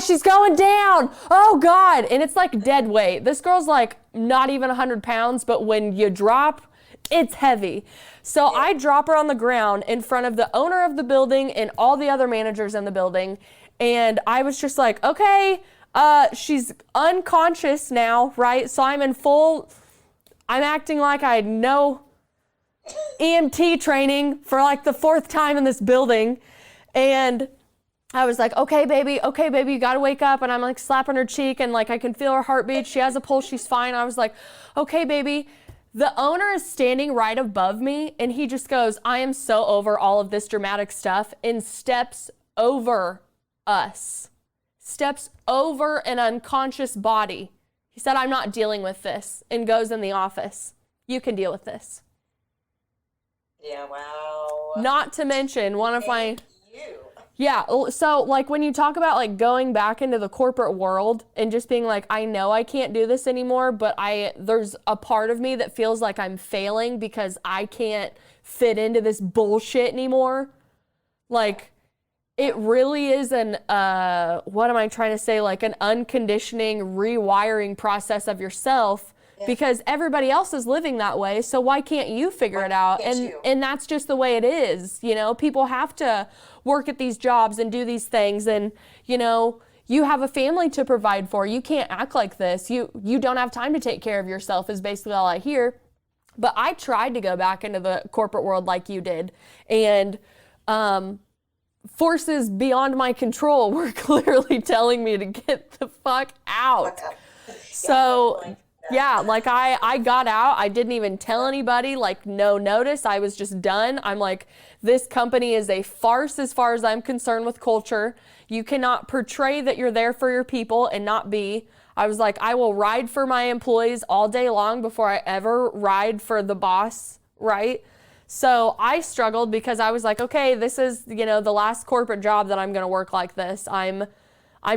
she's going down. Oh God. And it's like dead weight. This girl's like not even 100 pounds, but when you drop, it's heavy. So I drop her on the ground in front of the owner of the building and all the other managers in the building. And I was just like, okay, She's unconscious now, right? So I'm acting like I know EMT training for like the 4th time in this building. And I was like, okay, baby, you gotta wake up. And I'm like slapping her cheek and like I can feel her heartbeat. She has a pulse, she's fine. I was like, okay, baby. The owner is standing right above me and he just goes, I am so over all of this dramatic stuff, and steps over us. Steps over an unconscious body. He said, I'm not dealing with this, and goes in the office. You can deal with this. Yeah, wow. Not to mention one of my... You. Yeah, so like when you talk about like going back into the corporate world and just being like, I know I can't do this anymore, but there's a part of me that feels like I'm failing because I can't fit into this bullshit anymore. Like, it really is what am I trying to say? Like an unconditioning rewiring process of yourself. Yeah. Because everybody else is living that way, so why can't you figure it out? And that's just the way it is. You know, people have to work at these jobs and do these things, and you know, you have a family to provide for. You can't act like this. You don't have time to take care of yourself is basically all I hear. But I tried to go back into the corporate world like you did, and forces beyond my control were clearly telling me to get the fuck out. So yeah, like I got out. I didn't even tell anybody, like no notice. I was just done. I'm like, this company is a farce as far as I'm concerned with culture. You cannot portray that you're there for your people and not be. I was like, I will ride for my employees all day long before I ever ride for the boss, right? So I struggled because I was like, okay, this is, you know, the last corporate job that I'm going to work like this. I'm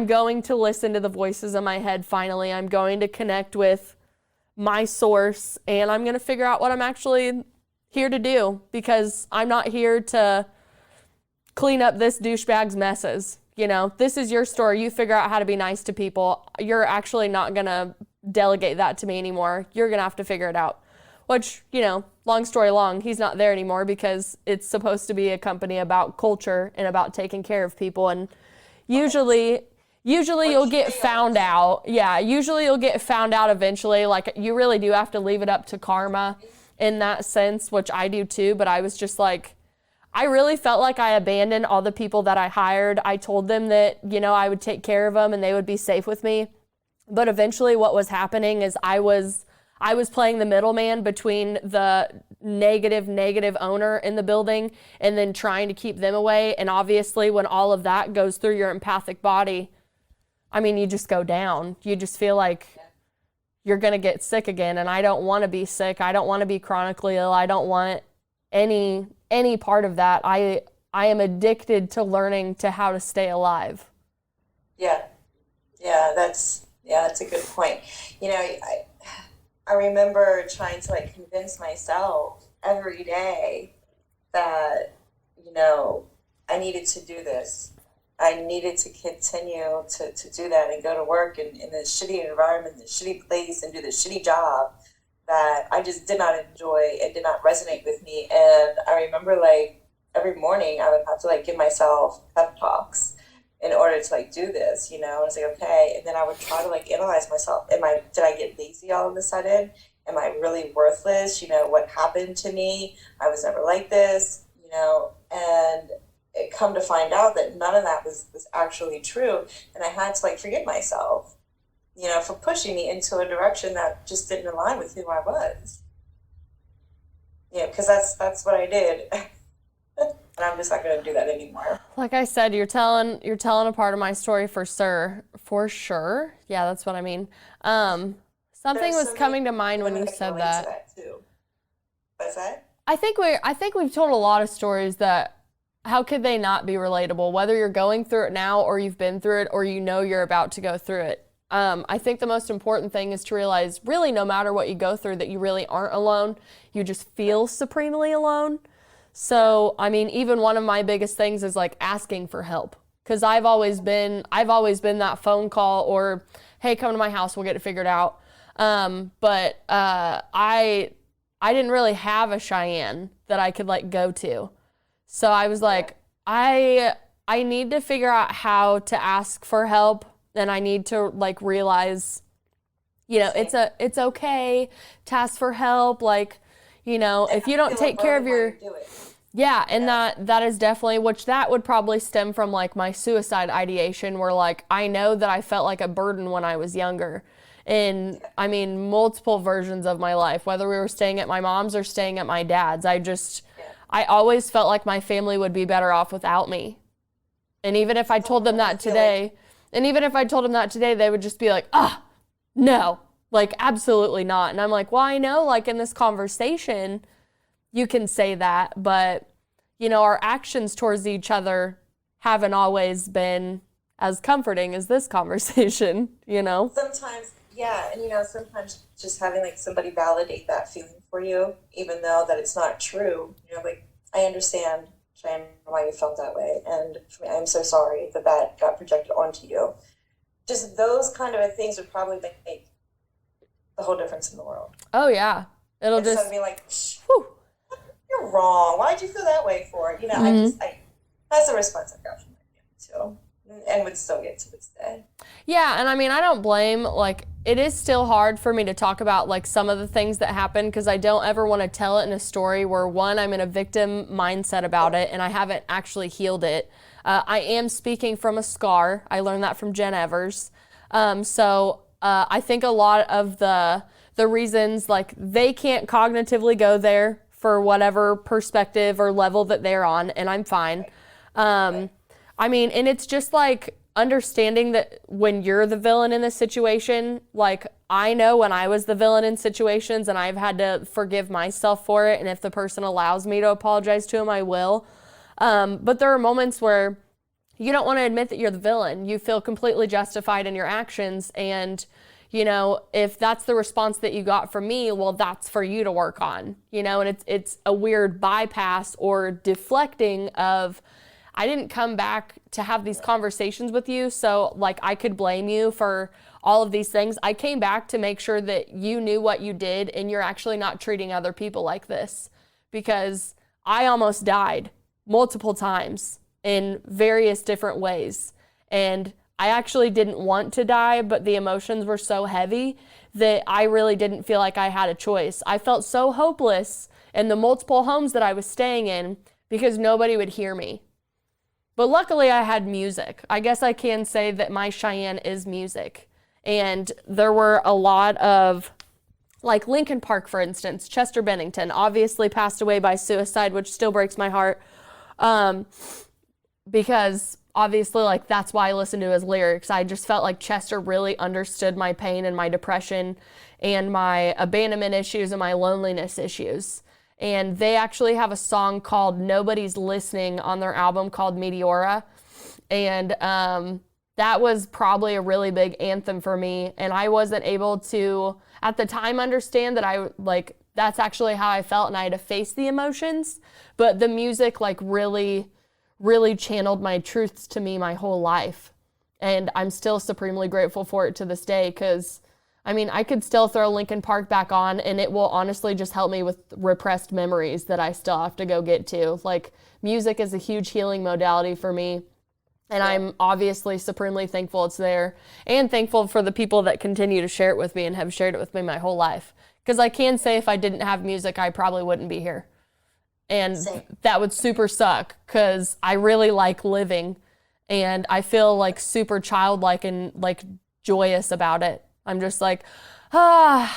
going to listen to the voices in my head finally. I'm going to connect with my source, and I'm going to figure out what I'm actually here to do, because I'm not here to clean up this douchebag's messes. You know, this is your story. You figure out how to be nice to people. You're actually not going to delegate that to me anymore. You're going to have to figure it out. Which, you know, long story long, he's not there anymore because it's supposed to be a company about culture and about taking care of people. And usually you'll get found out. Yeah, usually you'll get found out eventually. Like, you really do have to leave it up to karma in that sense, which I do too. But I was just like, I really felt like I abandoned all the people that I hired. I told them that, you know, I would take care of them and they would be safe with me. But eventually what was happening is I was playing the middleman between the negative owner in the building and then trying to keep them away. And obviously when all of that goes through your empathic body, I mean, you just go down. You just feel like you're going to get sick again. And I don't want to be sick. I don't want to be chronically ill. I don't want any part of that. I am addicted to learning to how to stay alive. Yeah, that's a good point. You know, I remember trying to like convince myself every day that, you know, I needed to do this. I needed to continue to do that and go to work in this shitty environment, this shitty place, and do this shitty job that I just did not enjoy and did not resonate with me. And I remember like every morning I would have to like give myself pep talks in order to like do this, you know. I was like, okay. And then I would try to like analyze myself. Did I get lazy all of a sudden? Am I really worthless? You know, what happened to me? I was never like this, you know. And it come to find out that none of that was actually true. And I had to like forgive myself, you know, for pushing me into a direction that just didn't align with who I was. Yeah, because that's what I did. And I'm just not going to do that anymore. Like I said, you're telling a part of my story for sure. Yeah, that's what I mean. Something was coming to mind when you said that. Too. What's that? I think we've told a lot of stories that, how could they not be relatable? Whether you're going through it now or you've been through it or you know you're about to go through it. I think the most important thing is to realize, really, no matter what you go through, that you really aren't alone. You just feel supremely alone. So, I mean, even one of my biggest things is like asking for help. Because I've always been that phone call or, hey, come to my house, we'll get it figured out. But I didn't really have a Cheyenne that I could like go to. So I was like, I need to figure out how to ask for help and I need to like realize, it's okay to ask for help. Like, if you don't take care of your, yeah, and that is definitely, which that would probably stem from like my suicide ideation, where like I know that I felt like a burden when I was younger. And I mean, multiple versions of my life, whether we were staying at my mom's or staying at my dad's, I always felt like my family would be better off without me. And even if I told them that today, they would just be like, no, like absolutely not. And I'm like, well, I know, like in this conversation, you can say that, but our actions towards each other haven't always been as comforting as this conversation, Sometimes, yeah, and sometimes just having like somebody validate that feeling for you, even though that it's not true, like I understand, Cheyenne, why you felt that way, and I'm so sorry that got projected onto you. Just those kind of things would probably make the whole difference in the world. Oh yeah, it'll Instead just of being like, whew, you're wrong. Why'd you feel that way for? That's a response I got from my family too, and would still get to this day. Yeah, and I mean, I don't blame, like, it is still hard for me to talk about, like, some of the things that happen, because I don't ever want to tell it in a story where, one, I'm in a victim mindset about it, and I haven't actually healed it. I am speaking from a scar. I learned that from Jen Evers. So I think a lot of the reasons, like, they can't cognitively go there for whatever perspective or level that they're on, and I'm fine. I mean, and it's just like understanding that when you're the villain in this situation, like I know when I was the villain in situations and I've had to forgive myself for it. And if the person allows me to apologize to him, I will. But there are moments where you don't want to admit that you're the villain. You feel completely justified in your actions. And, if that's the response that you got from me, well, that's for you to work on, and it's a weird bypass or deflecting of, I didn't come back to have these conversations with you so like I could blame you for all of these things. I came back to make sure that you knew what you did and you're actually not treating other people like this, because I almost died multiple times in various different ways. And I actually didn't want to die, but the emotions were so heavy that I really didn't feel like I had a choice. I felt so hopeless in the multiple homes that I was staying in because nobody would hear me. But luckily I had music. I guess I can say that my Cheyenne is music. And there were a lot of, like Lincoln Park, for instance, Chester Bennington obviously passed away by suicide, which still breaks my heart. Because obviously, like, that's why I listened to his lyrics. I just felt like Chester really understood my pain and my depression and my abandonment issues and my loneliness issues. And they actually have a song called Nobody's Listening on their album called Meteora. And that was probably a really big anthem for me. And I wasn't able to, at the time, understand that that's actually how I felt and I had to face the emotions. But the music, like, really channeled my truths to me my whole life. And I'm still supremely grateful for it to this day, because I mean, I could still throw Lincoln Park back on and it will honestly just help me with repressed memories that I still have to go get to. Like, music is a huge healing modality for me. And I'm obviously supremely thankful it's there, and thankful for the people that continue to share it with me and have shared it with me my whole life. Because I can say if I didn't have music, I probably wouldn't be here. And that would super suck, because I really like living and I feel like super childlike and like joyous about it. I'm just like, what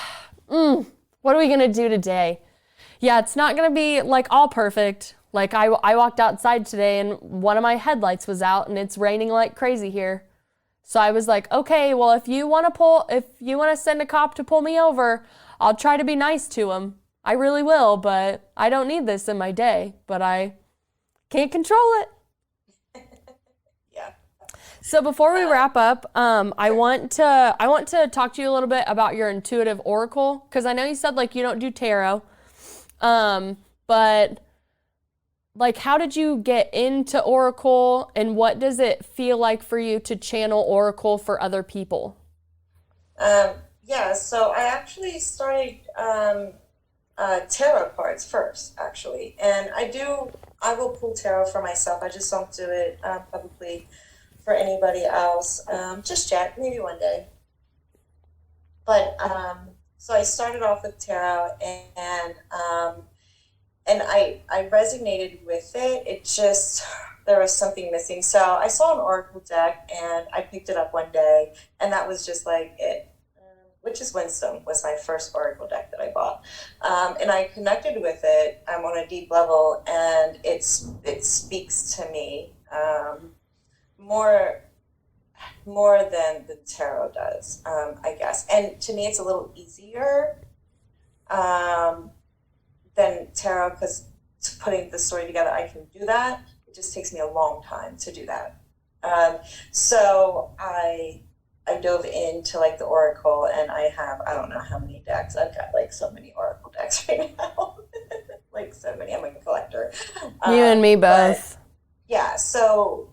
are we going to do today? Yeah, it's not going to be like all perfect. Like I walked outside today and one of my headlights was out and it's raining like crazy here. So I was like, okay, well, if you want to send a cop to pull me over, I'll try to be nice to him. I really will, but I don't need this in my day, but I can't control it. Yeah. So before we wrap up, I want to talk to you a little bit about your intuitive oracle, because I know you said like you don't do tarot, but like how did you get into oracle, and what does it feel like for you to channel oracle for other people? Yeah, so I actually started tarot cards first, actually, and I will pull tarot for myself. I just don't do it publicly for anybody else. Just yet, maybe one day. But so I started off with tarot, and I resonated with it. It just there was something missing. So I saw an oracle deck, and I picked it up one day, and that was just like it. Witch's Wisdom was my first oracle deck that I bought, and I connected with it on a deep level, and it speaks to me more than the tarot does, I guess. And to me, it's a little easier than tarot because putting the story together, I can do that. It just takes me a long time to do that. So I dove into like the oracle, and I don't know how many decks. I've got like so many oracle decks right now. Like so many. I'm a collector. You and me both. Yeah, so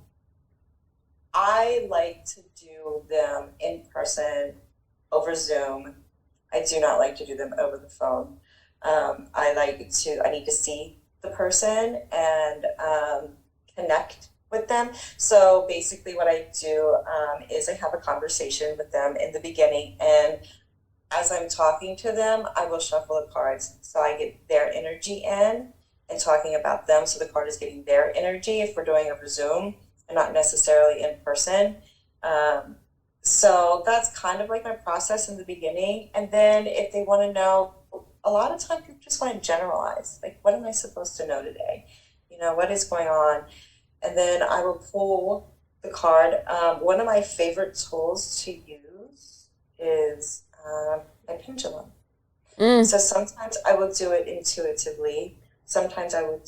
I like to do them in person over Zoom. I do not like to do them over the phone. I need to see the person and connect with them. So basically what I do is I have a conversation with them in the beginning, and as I'm talking to them, I will shuffle the cards so I get their energy in and talking about them. So the card is getting their energy if we're doing over Zoom and not necessarily in person. So that's kind of like my process in the beginning. And then if they want to know, a lot of times people just want to generalize, like, what am I supposed to know today? What is going on? And then I will pull the card. One of my favorite tools to use is a pendulum. So sometimes I will do it intuitively. Sometimes I will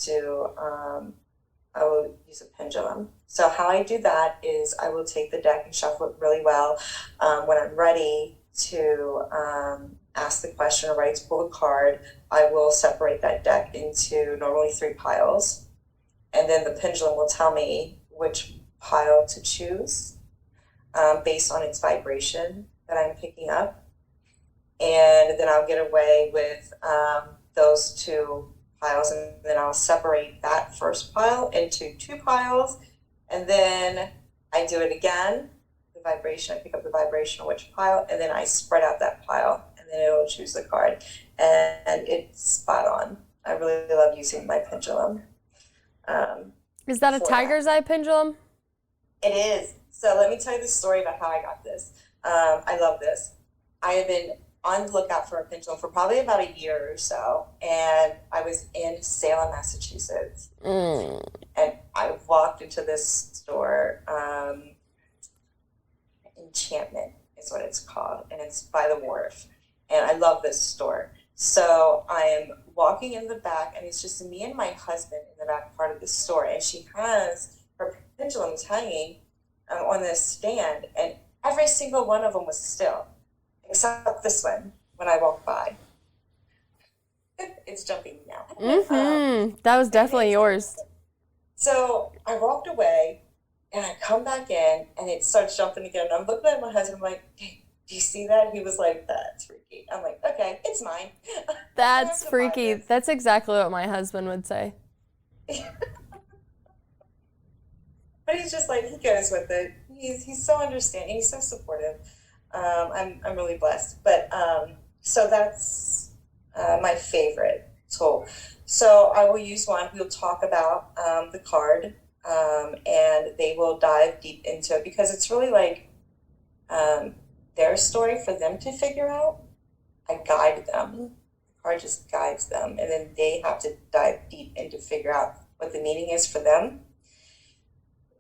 use a pendulum. So how I do that is I will take the deck and shuffle it really well. When I'm ready to ask the question or ready to pull the card, I will separate that deck into normally 3 piles. And then the pendulum will tell me which pile to choose based on its vibration that I'm picking up. And then I'll get away with those 2 piles, and then I'll separate that first pile into 2 piles. And then I do it again, I pick up the vibration of which pile, and then I spread out that pile, and then it'll choose the card. And it's spot on. I really love using my pendulum. Is that a tiger's eye pendulum? It is. So let me tell you the story about how I got this. I love this. I have been on the lookout for a pendulum for probably about a year or so, and I was in Salem, Massachusetts, and I walked into this store. Enchantment is what it's called, and it's by the wharf, and I love this store. So I am walking in the back, and it's just me and my husband in the back part of the store, and she has her pendulums hanging on this stand, and every single one of them was still, except this one when I walked by. It's jumping now. That was definitely yours. So I walked away, and I come back in, and it starts jumping again. And I'm looking at my husband, I'm like, hey, do you see that? He was like, that's freaky. I'm like, okay, it's mine. That's freaky. That's exactly what my husband would say. But he's just like, he goes with it. He's so understanding. He's so supportive. I'm really blessed. But so that's my favorite tool. So I will use one. We'll talk about the card, and they will dive deep into it because it's really like their story for them to figure out. I guide them. The card just guides them, and then they have to dive deep into figure out what the meaning is for them.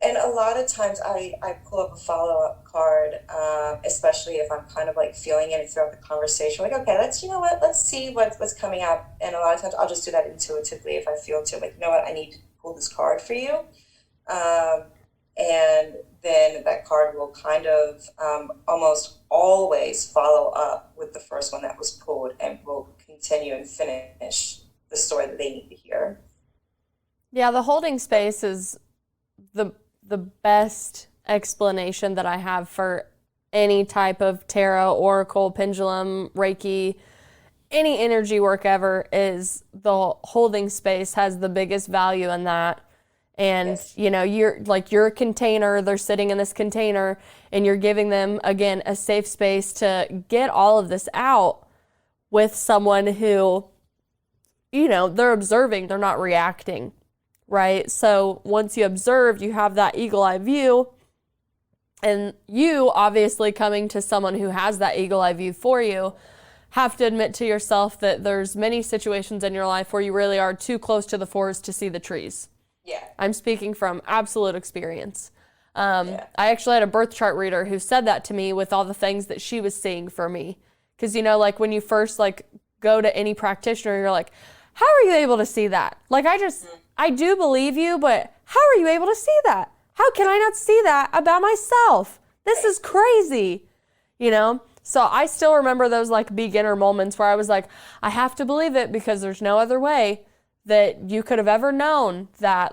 And a lot of times I pull up a follow-up card, especially if I'm kind of like feeling it throughout the conversation. Like, okay, let's see what's coming up. And a lot of times I'll just do that intuitively if I feel to, like, I need to pull this card for you. And then that card will kind of almost always follow up with the first one that was pulled and will continue and finish the story that they need to hear. Yeah, the holding space is the best explanation that I have for any type of tarot, oracle, pendulum, Reiki, any energy work ever. Is the holding space has the biggest value in that. And, Yes. you're a container, they're sitting in this container, and you're giving them, again, a safe space to get all of this out with someone who, they're observing, they're not reacting, right? So once you observe, you have that eagle eye view, and you, obviously coming to someone who has that eagle eye view for you, have to admit to yourself that there's many situations in your life where you really are too close to the forest to see the trees. Yeah. I'm speaking from absolute experience. Yeah. I actually had a birth chart reader who said that to me with all the things that she was seeing for me. Because, like when you first go to any practitioner, you're like, how are you able to see that? I do believe you, but how are you able to see that? How can I not see that about myself? This is crazy, So I still remember those beginner moments where I was like, I have to believe it because there's no other way that you could have ever known that,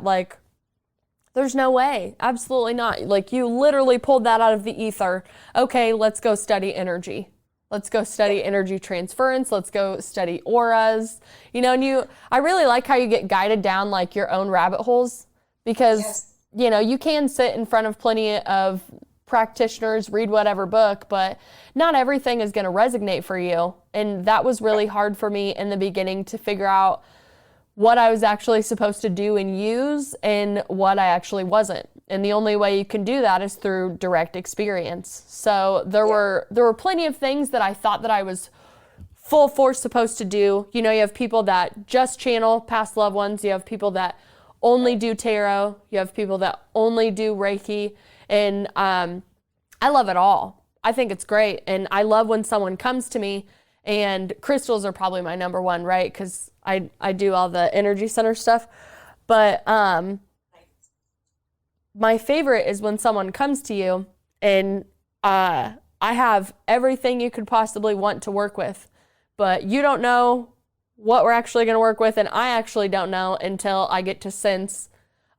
there's no way. Absolutely not. You literally pulled that out of the ether. Okay, let's go study energy. Let's go study energy transference. Let's go study auras. I really like how you get guided down your own rabbit holes because, you can sit in front of plenty of practitioners, read whatever book, but not everything is going to resonate for you. And that was really hard for me in the beginning to figure out what I was actually supposed to do and use and what I actually wasn't. And the only way you can do that is through direct experience. So there were plenty of things that I thought that I was full force supposed to do. You have people that just channel past loved ones. You have people that only do tarot. You have people that only do Reiki. And I love it all. I think it's great. And I love when someone comes to me, and crystals are probably my number one, right? Because I do all the energy center stuff. But my favorite is when someone comes to you and I have everything you could possibly want to work with, but you don't know what we're actually going to work with, and I actually don't know until I get to sense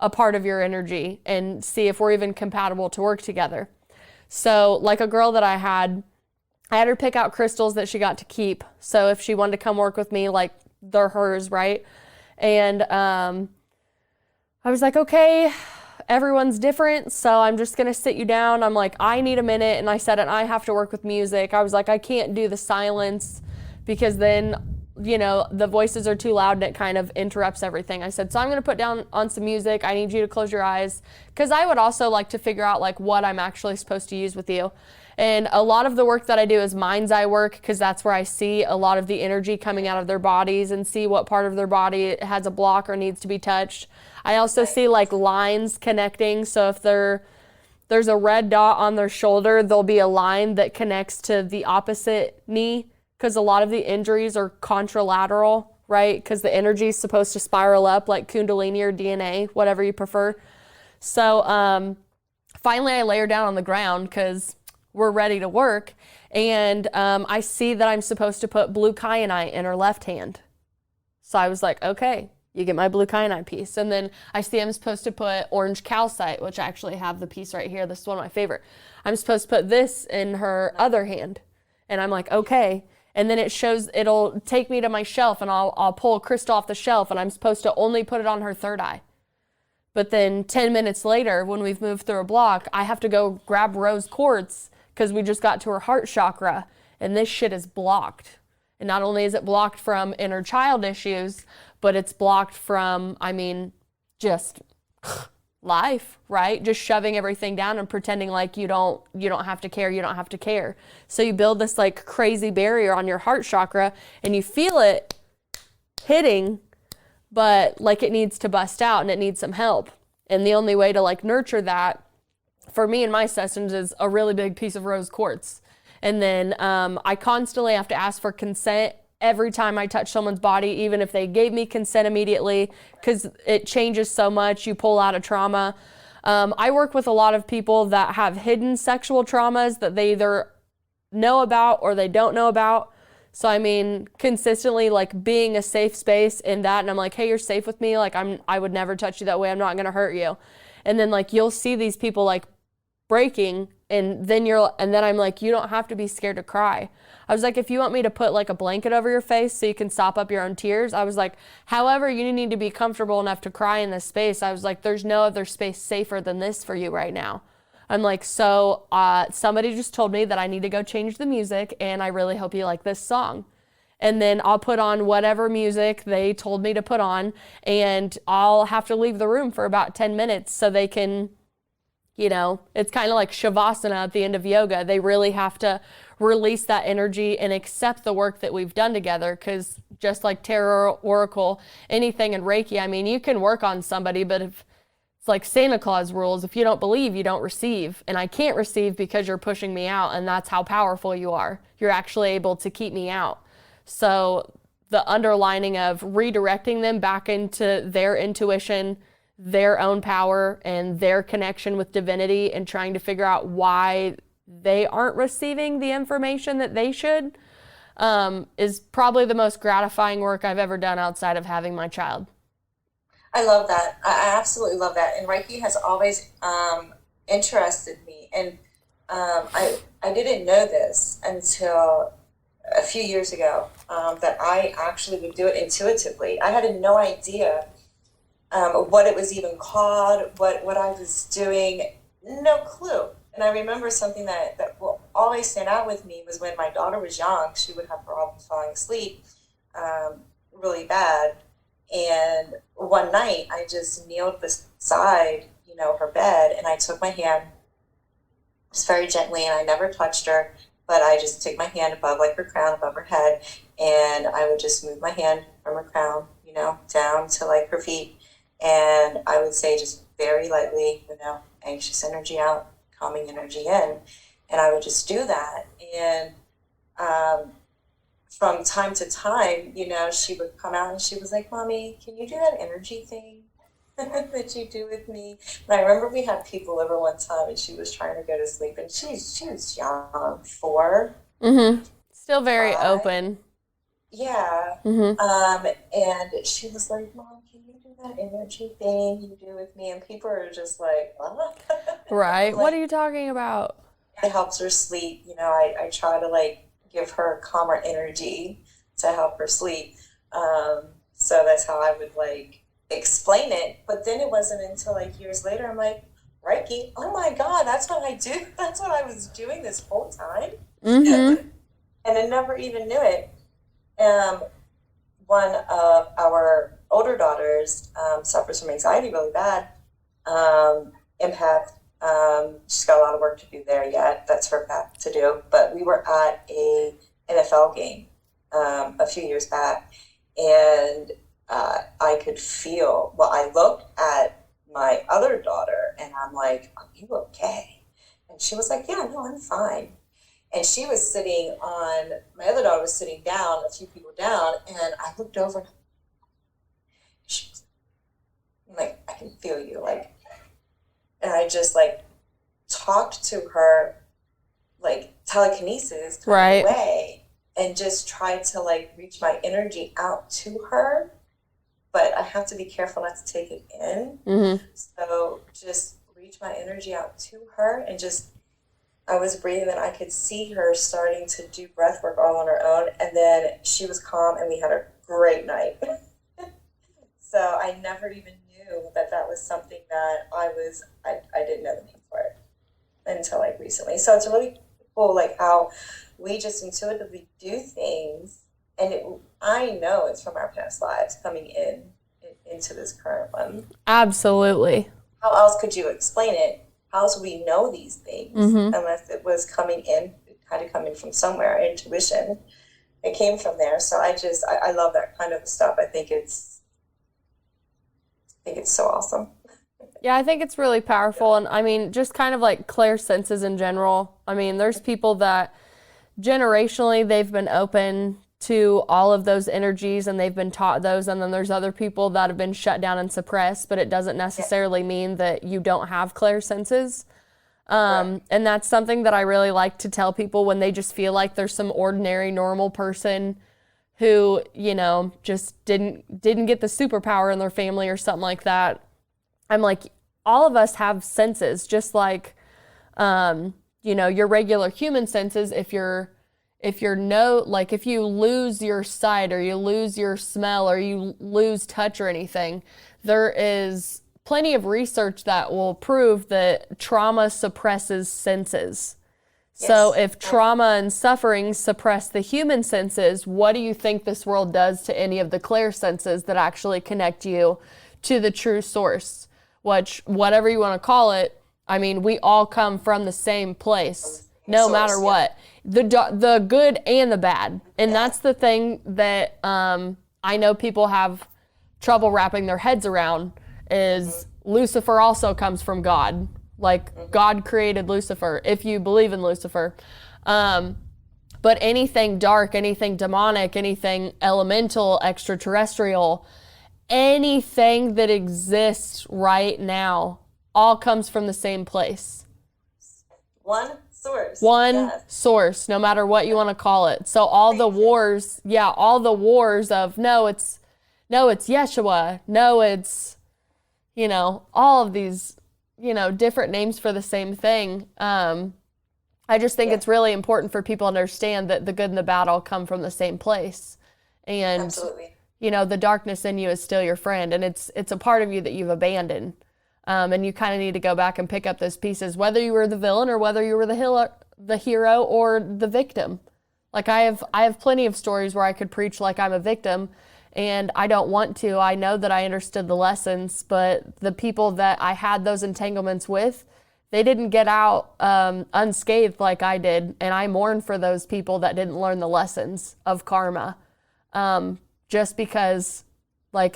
a part of your energy and see if we're even compatible to work together. So a girl that I had her pick out crystals that she got to keep. So if she wanted to come work with me, they're hers, right? And I was like, okay, everyone's different, so I'm just gonna sit you down. I'm like, I need a minute. And I said, and I have to work with music. I was like, I can't do the silence because then, the voices are too loud and it kind of interrupts everything. I said, so I'm gonna put down on some music. I need you to close your eyes. Because I would also like to figure out what I'm actually supposed to use with you. And a lot of the work that I do is mind's eye work, because that's where I see a lot of the energy coming out of their bodies and see what part of their body has a block or needs to be touched. I also see lines connecting. So if there's a red dot on their shoulder, there'll be a line that connects to the opposite knee, because a lot of the injuries are contralateral, right? Because the energy is supposed to spiral up like Kundalini or DNA, whatever you prefer. So finally I lay her down on the ground because we're ready to work. And I see that I'm supposed to put blue kyanite in her left hand. So I was like, okay, you get my blue kyanite piece. And then I see I'm supposed to put orange calcite, which I actually have the piece right here. This is one of my favorite. I'm supposed to put this in her other hand. And I'm like, okay. And then it'll take me to my shelf, and I'll pull a crystal off the shelf, and I'm supposed to only put it on her third eye. But then 10 minutes later, when we've moved through a block, I have to go grab rose quartz because we just got to her heart chakra, and this shit is blocked. And not only is it blocked from inner child issues, but it's blocked from, just life, right? Just shoving everything down and pretending like you don't have to care. So you build this crazy barrier on your heart chakra, and you feel it hitting, but it needs to bust out and it needs some help. And the only way to nurture that for me in my sessions is a really big piece of rose quartz. And then I constantly have to ask for consent every time I touch someone's body, even if they gave me consent immediately, because it changes so much. You pull out a trauma. I work with a lot of people that have hidden sexual traumas that they either know about or they don't know about. So consistently being a safe space in that, and I'm like, hey, you're safe with me. I would never touch you that way. I'm not gonna hurt you. And then you'll see these people breaking And then I'm like, you don't have to be scared to cry. I was like, if you want me to put like a blanket over your face so you can stop up your own tears, I was like, however, you need to be comfortable enough to cry in this space. I was like, there's no other space safer than this for you right now. I'm like, so somebody just told me that I need to go change the music, and I really hope you like this song. And then I'll put on whatever music they told me to put on, and I'll have to leave the room for about 10 minutes so they can, it's kind of like Shavasana at the end of yoga. They really have to release that energy and accept the work that we've done together, because just like tarot, oracle, anything in Reiki, I mean, you can work on somebody, but if it's like Santa Claus rules, if you don't believe, you don't receive. And I can't receive because you're pushing me out, and that's how powerful you are. You're actually able to keep me out. So the underlining of redirecting them back into their intuition, their own power, and their connection with divinity, and trying to figure out why they aren't receiving the information that they should, is probably the most gratifying work I've ever done outside of having my child. I love that. I absolutely love that. And Reiki has always interested me. And I didn't know this until a few years ago, that I actually would do it intuitively. I had no idea what it was even called, what I was doing, no clue. And I remember something that will always stand out with me was when my daughter was young. She would have problems falling asleep really bad. And one night I just kneeled beside, her bed, and I took my hand just very gently, and I never touched her, but I just took my hand above, like her crown, above her head, and I would just move my hand from her crown, down to like her feet. And I would say just very lightly, anxious energy out, calming energy in. And I would just do that. And from time to time, she would come out and she was like, Mommy, can you do that energy thing that you do with me? And I remember we had people over one time, and she was trying to go to sleep, and she was young, 4. Mm-hmm. Still very 5. open. Yeah. Mm-hmm. And she was like, Mom, can you do that energy thing you do with me? And people are just like, what? Right. Like, what are you talking about? it helps her sleep. I try to like give her calmer energy to help her sleep. So that's how I would like explain it. But then it wasn't until like years later, I'm like, Reiki, oh my God, that's what I do. That's what I was doing this whole time. Mm-hmm. And I never even knew it. One of our older daughters suffers from anxiety really bad. Empath. She's got a lot of work to do there yet. That's her path to do. But we were at a NFL game a few years back, and I could feel. Well, I looked at my other daughter, and I'm like, "Are you okay?" And she was like, "Yeah, no, I'm fine." And she was sitting on, my other daughter was sitting down, a few people down, and I looked over, and she was like, I can feel you, like, and I just, like, talked to her, like, telekinesis kind Right. of way, and just tried to, like, reach my energy out to her, but I have to be careful not to take it in. Mm-hmm. So just reach my energy out to her, and just, I was breathing, and I could see her starting to do breath work all on her own, and then she was calm, and we had a great night. So I never even knew that was something that I didn't know the name for it until like recently. So it's really cool, like how we just intuitively do things, and I know it's from our past lives coming into this current one. Absolutely. How else could you explain it? How else would we know these things unless it was coming in, kind of coming from somewhere, intuition? It came from there. So I love that kind of stuff. I think it's so awesome. Yeah, I think it's really powerful. And I mean, just kind of like clairsenses in general. I mean, there's people that generationally they've been open to all of those energies and they've been taught those. And then there's other people that have been shut down and suppressed, but it doesn't necessarily mean that you don't have clairsenses. And that's something that I really like to tell people when they just feel like there's some ordinary, normal person who, just didn't get the superpower in their family or something like that. I'm like, all of us have senses, just like your regular human senses, if you lose your sight or you lose your smell or you lose touch or anything, there is plenty of research that will prove that trauma suppresses senses. So if trauma and suffering suppress the human senses, what do you think this world does to any of the clair senses that actually connect you to the true source? Which, whatever you want to call it, I mean, we all come from the same place, no matter what. The good and the bad. And that's the thing that I know people have trouble wrapping their heads around is Lucifer also comes from God. Like, God created Lucifer, if you believe in Lucifer. But anything dark, anything demonic, anything elemental, extraterrestrial, anything that exists right now all comes from the same place. One source. One source, no matter what you want to call it. So all the wars of, no, it's Yeshua, no, it's, all of these, different names for the same thing. I just think it's really important for people to understand that the good and the bad all come from the same place. And, absolutely. The darkness in you is still your friend, and it's a part of you that you've abandoned. And you kind of need to go back and pick up those pieces, whether you were the villain or whether you were the hero or the victim. Like I have plenty of stories where I could preach like I'm a victim, and I don't want to. I know that I understood the lessons, but the people that I had those entanglements with, they didn't get out unscathed like I did, and I mourn for those people that didn't learn the lessons of karma, just because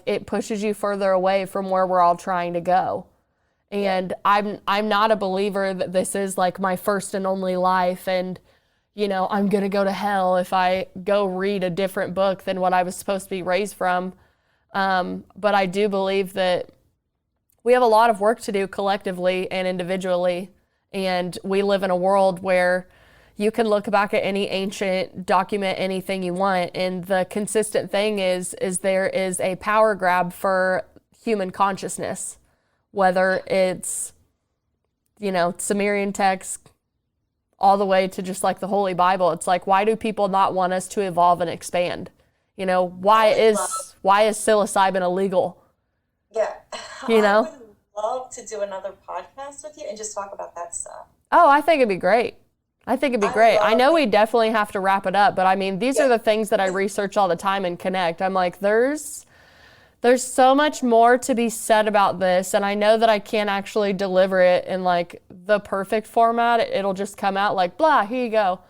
it pushes you further away from where we're all trying to go. And I'm not a believer that this is like my first and only life, and I'm going to go to hell if I go read a different book than what I was supposed to be raised from. But I do believe that we have a lot of work to do collectively and individually. And we live in a world where you can look back at any ancient document, anything you want. And the consistent thing is there is a power grab for human consciousness, whether it's, Sumerian texts, all the way to just like the Holy Bible. It's like, why do people not want us to evolve and expand? Why is psilocybin illegal? Yeah. I would love to do another podcast with you and just talk about that stuff. Oh, I think it'd be great. I know we definitely have to wrap it up, but I mean, these are the things that I research all the time and connect. I'm like, there's so much more to be said about this, and I know that I can't actually deliver it in like the perfect format. It'll just come out like, blah, here you go,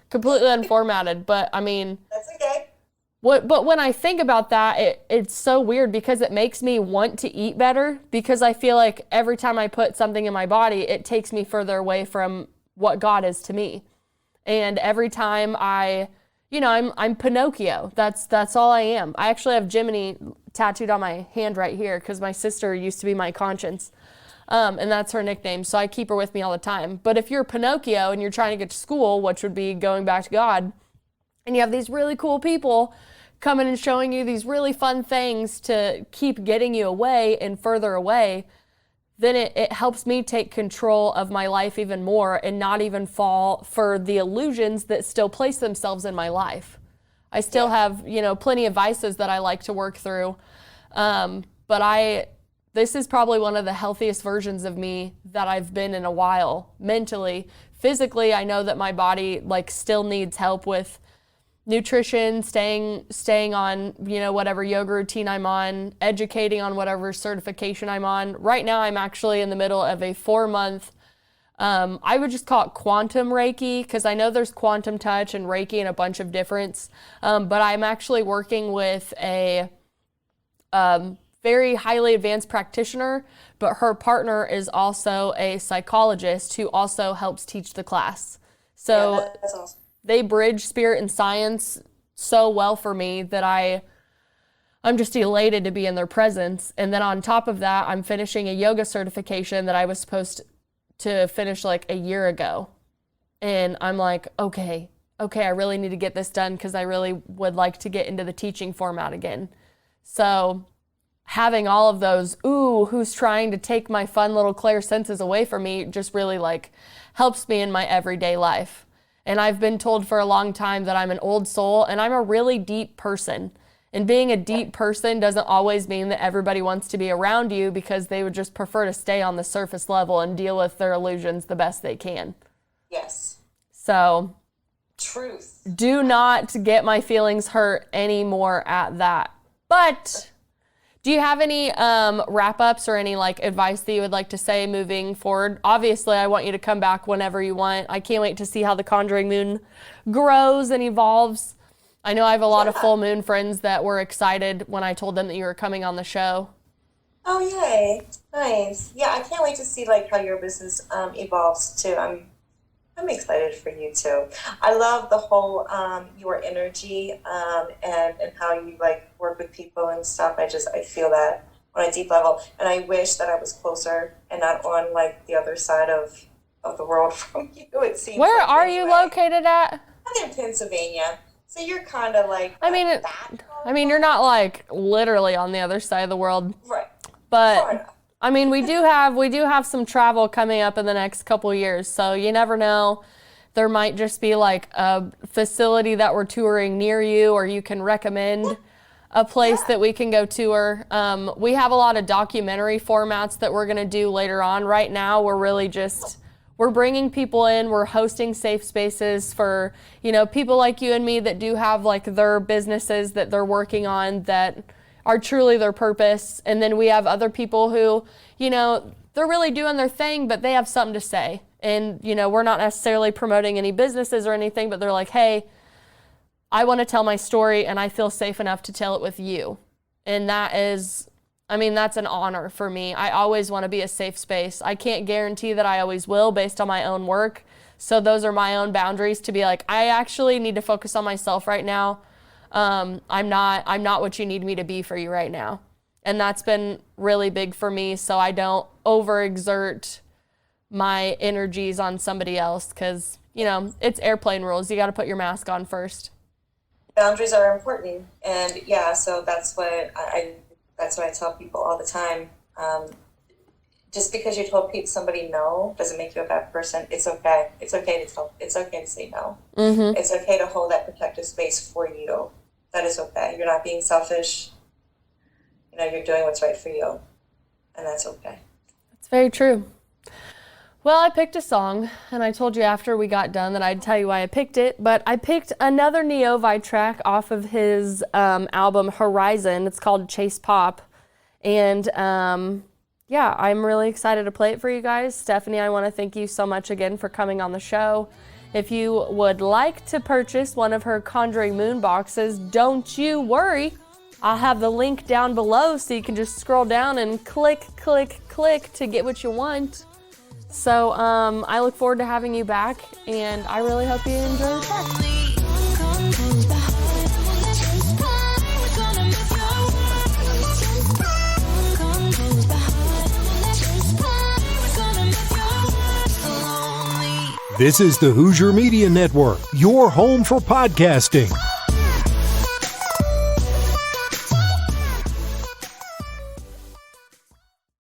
completely unformatted. But I mean, that's okay. But when I think about that, it's so weird because it makes me want to eat better, because I feel like every time I put something in my body, it takes me further away from what God is to me. And every time I'm Pinocchio. That's all I am. I actually have Jiminy tattooed on my hand right here because my sister used to be my conscience. And that's her nickname. So I keep her with me all the time. But if you're Pinocchio and you're trying to get to school, which would be going back to God, and you have these really cool people coming and showing you these really fun things to keep getting you away and further away, then it helps me take control of my life even more and not even fall for the illusions that still place themselves in my life. I still have, plenty of vices that I like to work through. But this is probably one of the healthiest versions of me that I've been in a while, mentally. Physically, I know that my body still needs help with nutrition, staying on, whatever yoga routine I'm on, educating on whatever certification I'm on. Right now, I'm actually in the middle of a 4-month, I would just call it quantum Reiki, because I know there's quantum touch and Reiki and a bunch of difference. But I'm actually working with a very highly advanced practitioner, but her partner is also a psychologist who also helps teach the class. So that's awesome. They bridge spirit and science so well for me that I'm just elated to be in their presence. And then on top of that, I'm finishing a yoga certification that I was supposed to finish a year ago. And I'm like, okay, I really need to get this done because I really would like to get into the teaching format again. So having all of those, who's trying to take my fun little clair senses away from me, just really helps me in my everyday life. And I've been told for a long time that I'm an old soul and I'm a really deep person. And being a deep person doesn't always mean that everybody wants to be around you, because they would just prefer to stay on the surface level and deal with their illusions the best they can. Yes. So, truth. Do not get my feelings hurt anymore at that. But do you have any wrap-ups or any like advice that you would like to say moving forward? Obviously, I want you to come back whenever you want. I can't wait to see how the Conjuring Moon grows and evolves. I know I have a lot of full moon friends that were excited when I told them that you were coming on the show. Oh, yay. Nice. Yeah, I can't wait to see like how your business evolves too. I'm excited for you too. I love the whole your energy and how you like work with people and stuff. I feel that on a deep level, and I wish that I was closer and not on like the other side of the world from you. It seems. Where like, are anyway. you located at? I'm in Pennsylvania, so you're kind of like. I mean, you're not like literally on the other side of the world, right? But I mean, we do have some travel coming up in the next couple years, so you never know. There might just be like a facility that we're touring near you, or you can recommend a place that we can go tour. We have a lot of documentary formats that we're going to do later on. Right now, we're bringing people in. We're hosting safe spaces for, people like you and me that do have like their businesses that they're working on that are truly their purpose. And then we have other people who, they're really doing their thing, but they have something to say. And, we're not necessarily promoting any businesses or anything, but they're like, hey, I want to tell my story and I feel safe enough to tell it with you. And that's an honor for me. I always want to be a safe space. I can't guarantee that I always will based on my own work. So those are my own boundaries to be like, I actually need to focus on myself right now. I'm not what you need me to be for you right now. And that's been really big for me. So I don't overexert my energies on somebody else because, it's airplane rules. You got to put your mask on first. Boundaries are important. And yeah, so that's what I tell people all the time. Just because you told somebody no doesn't make you a bad person. It's okay. It's okay to say no. Mm-hmm. It's okay to hold that protective space for you. That is okay. You're not being selfish. You're doing what's right for you. And that's okay. That's very true. Well, I picked a song, and I told you after we got done that I'd tell you why I picked it, but I picked another Neovi track off of his album Horizon. It's called Chase Pop. And I'm really excited to play it for you guys. Stephanie, I want to thank you so much again for coming on the show. If you would like to purchase one of her Conjuring Moon boxes, don't you worry. I'll have the link down below so you can just scroll down and click to get what you want. So I look forward to having you back, and I really hope you enjoy the track. This is the Hoosier Media Network, your home for podcasting.